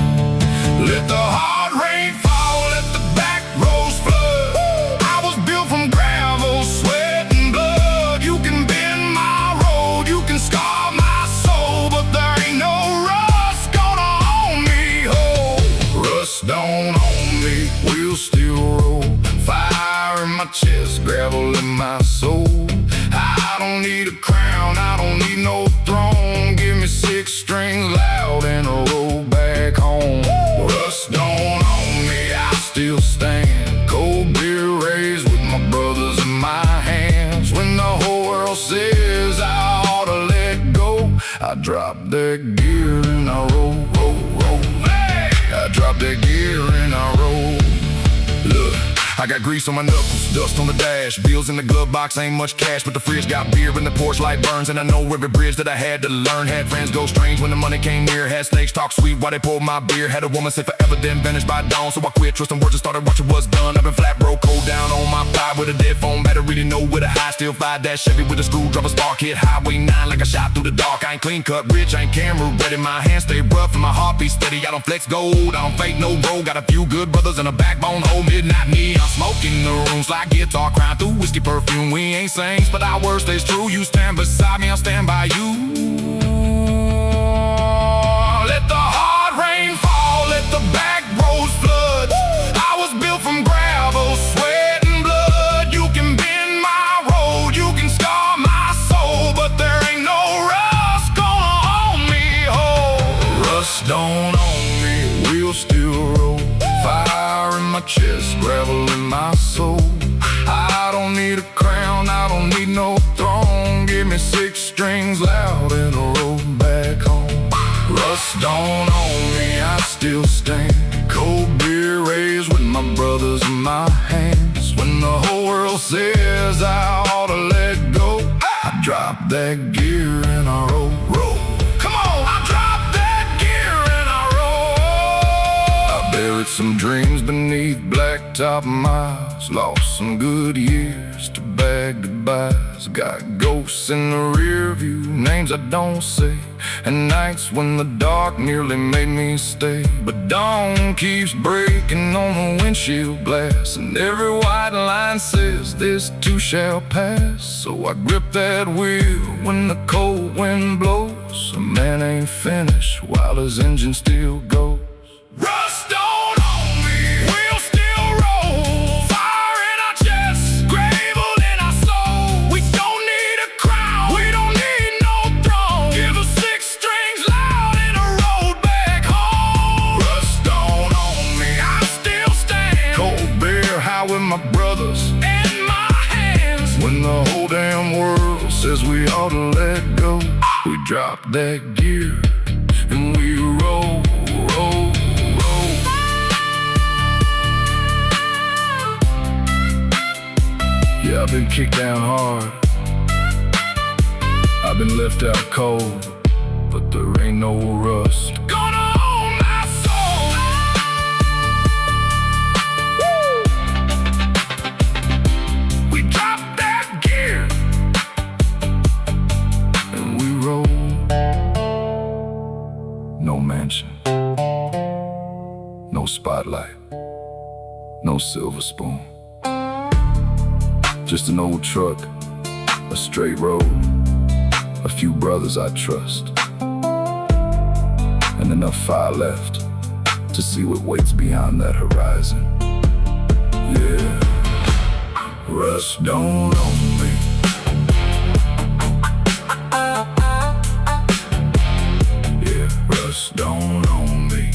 Let the hard rain fall, let the back roads flood. I was built from gravel, sweat and blood. You can bend my road, you can scar my soul, but there ain't no rust gonna own me whole. Rust don't own me, we'll still roll. Fire in my chest, gravel in my soul. I don't need a crown, I don't need no throne. Give me 6 strings loud and a roll back home. Rust don't own me, I still stand. Cold beer raised with my brothers in my hands. When the whole world says I ought to let go, I drop that gear and I roll, roll, roll. Hey! I drop that gear and I roll. Look, I got grease on my knuckles, dust on the dash. Bills in the glove box, ain't much cash, but the fridge got beer and the porch light burns. And I know every bridge that I had to learn. Had friends go strange when the money came near. Had snakes talk sweet while they poured my beer. Had a woman say forever, then vanished by dawn. So I quit trusting words and started watching what's done. I've been flat broke, cold down on my thigh with a dead phone battery to know where to hide. Still 5 Chevy with a screwdriver spark. Hit Highway 9 like a shot through the dark. I ain't clean cut rich, I ain't camera ready. My hands stay rough and my heart beat steady. I don't flex gold, I don't fake no roll. Got a few good brothers and a backbone. Whole midnight me, I'm smoking the rooms like guitar crying through whiskey perfume. We ain't saints, but our word stays true. You stand beside me, I'll stand by you. Let the hard rain fall, let the back roads flood. I was built from gravel, sweat and blood. You can bend my road, you can scar my soul, but there ain't no rust gonna own me whole. Rust don't own me, we'll still roll. Fire in my chest, gravel in my soul. I don't need a crown, I don't need no throne. Give me 6 strings loud and a roll back home. Rust don't own me, I still stand. Cold beer raised with my brothers in my hands. When the whole world says I ought to let go, I drop that gear and I roll, roll. Come on, I drop that gear and I roll. I buried some dreams beneath blacktop miles. Lost some good years to bad goodbyes. Got ghosts in the rear view, names I don't say, and nights when the dark nearly made me stay. But dawn keeps breaking on the windshield glass, and every white line says this too shall pass. So I grip that wheel when the cold wind blows. A man ain't finished while his engine still goes. Rust don't own me, we'll still roll. Fire in our chests, gravel in our soul. We don't need a crown, we drop that gear and we roll, roll, roll. Yeah, I've been kicked down hard. I've been left out cold, but there ain't no rust gonna own my soul. Woo! We drop that gear and we roll. No mansion, no spotlight, no silver spoon. Just an old truck, a straight road, a few brothers I trust, and enough fire left to see what waits beyond that horizon. Yeah, rust don't own me. Yeah, rust don't own me.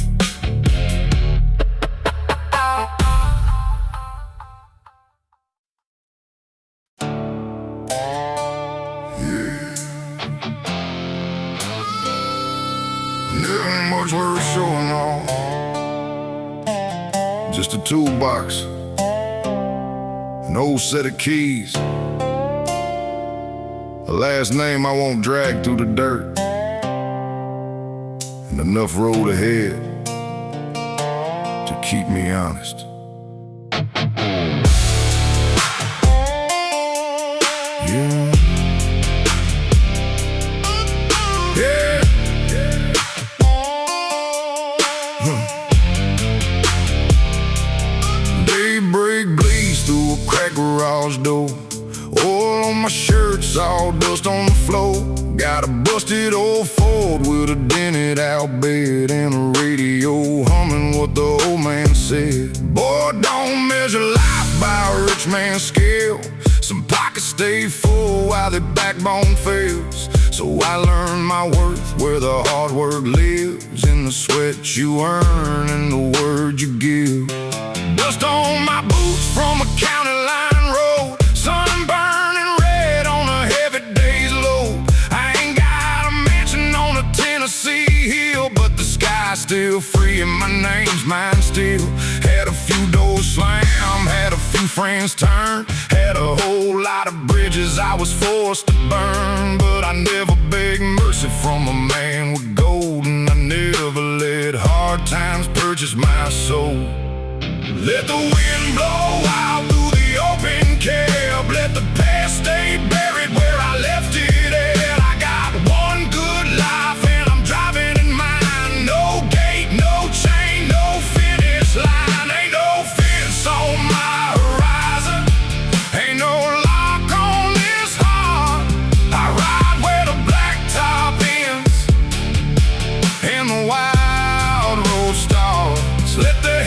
There ain't much worth showing off. Just a toolbox, an old set of keys, a last name I won't drag through the dirt, and enough road ahead to keep me honest. Yeah. Daybreak bleeds through a cracked garage door. Oil on my shirt, sawdust on the floor. Got a busted old Ford with a dented out bed and a radio humming what the old man said. Boy, don't measure life by a rich man's scale. Some pockets stay full while their backbone fails. So I learned my worth where the hard work lives, in the sweat you earn and the word you give. Dust on my boots from a county line road, sunburning red on a heavy day's load. I ain't got a mansion on a Tennessee hill, but the sky's still free and my name's mine still. Had a few doors slam, had a few friends turn, had a whole lot of bridges I was forced to burn. But I never begged mercy from a man with gold, and I never let hard times purchase my soul. Let the wind blow out through the open cab. Let the past stay buried where I left it at. I got one good life and I'm driving in mine. No gate, no chain, no finish line. Ain't no fence on my horizon, ain't no lock on this heart. I ride where the blacktop ends and the wild road starts. Let the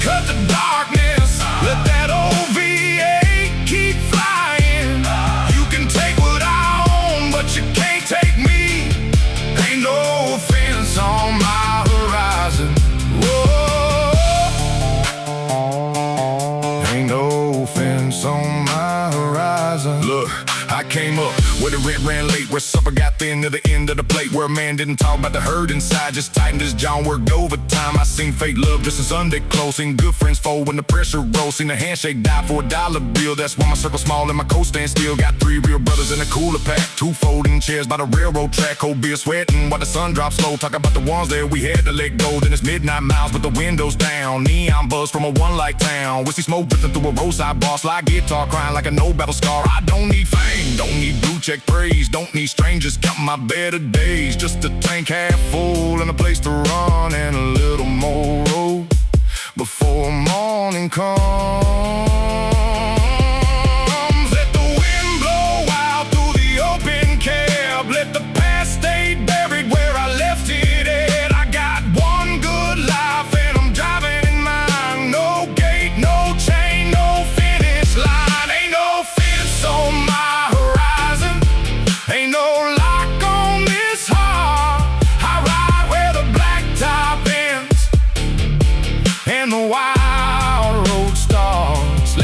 cut the darkness, let that old V8 keep flying. You can take what I own, but you can't take me. Ain't no fence on my horizon. Whoa, ain't no fence on my horizon. Look, I came up where the rent ran late, where supper got thin to the end of the plate, where a man didn't talk about the herd inside, just tightened his jaw and worked overtime. I seen fake love just as Sunday close, seen good friends fold when the pressure rose, seen a handshake die for a dollar bill. That's why my circle small and my coat stand still. Got 3 real brothers in a cooler pack, 2 folding chairs by the railroad track, cold beer sweating while the sun drops slow. Talk about the ones that we had to let go. Then it's midnight miles but the windows down, neon buzz from a one-light town, whiskey smoke drifting through a roadside bar, slide guitar crying like a no battle scar. I don't need fame, don't need blue check praise, don't need strangers counting my better days. Just a tank half full and a place to run and a little more road before morning comes. Let the wind blow out through the open cab. Let the past stay buried where I left it at. I got one good life and I'm driving in mine. No gate, no chain, no finish line. Ain't no fence on my horizon, ain't no lock on this heart. I ride where the blacktop ends and the wild road starts.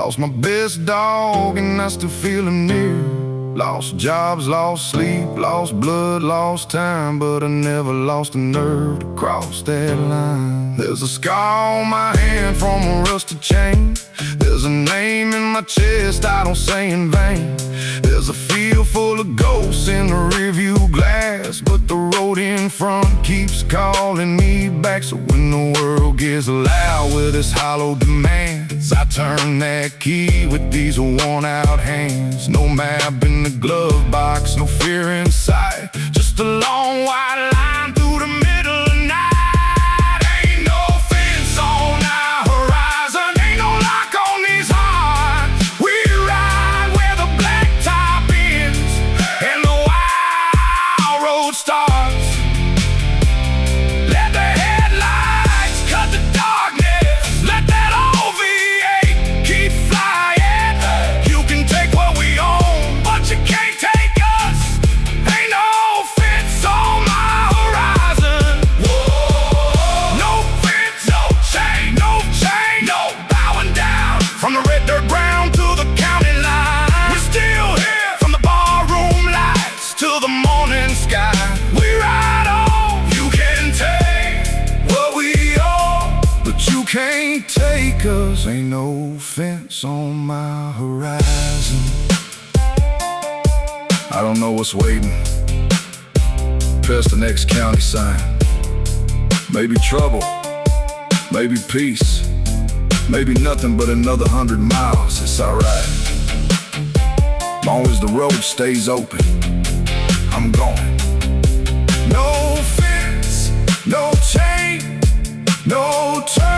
Lost my best dog and I still feel him near. Lost jobs, lost sleep, lost blood, lost time, but I never lost the nerve to cross that line. There's a scar on my hand from a rusted chain. There's a name in my chest I don't say in vain. There's a field full of ghosts in the rearview glass, but the road in front keeps calling me back. So when the world gets loud with its hollow demands, I turn that key with these worn out hands. No map in the glove box, no fear in sight, just a long white line through the middle of the night. Ain't no fence on our horizon, ain't no lock on these hearts. We ride where the blacktop ends and the wild road starts. Let the headlights cut the darkness, let that OV8 keep flying. You can take what we own, but you can't take us. Ain't no fence on my horizon. Whoa. No fence, no chain, no bowing down. From the red dirt ground to the county line, we're still here. From the barroom lights to the morning sky, we ride on. You can take what we own, but you can't take us. Ain't no fence on my horizon. I don't know what's waiting past the next county sign. Maybe trouble, maybe peace, maybe nothing but another 100 miles. It's alright, long as the road stays open, I'm going. No fence, no chain, no turn.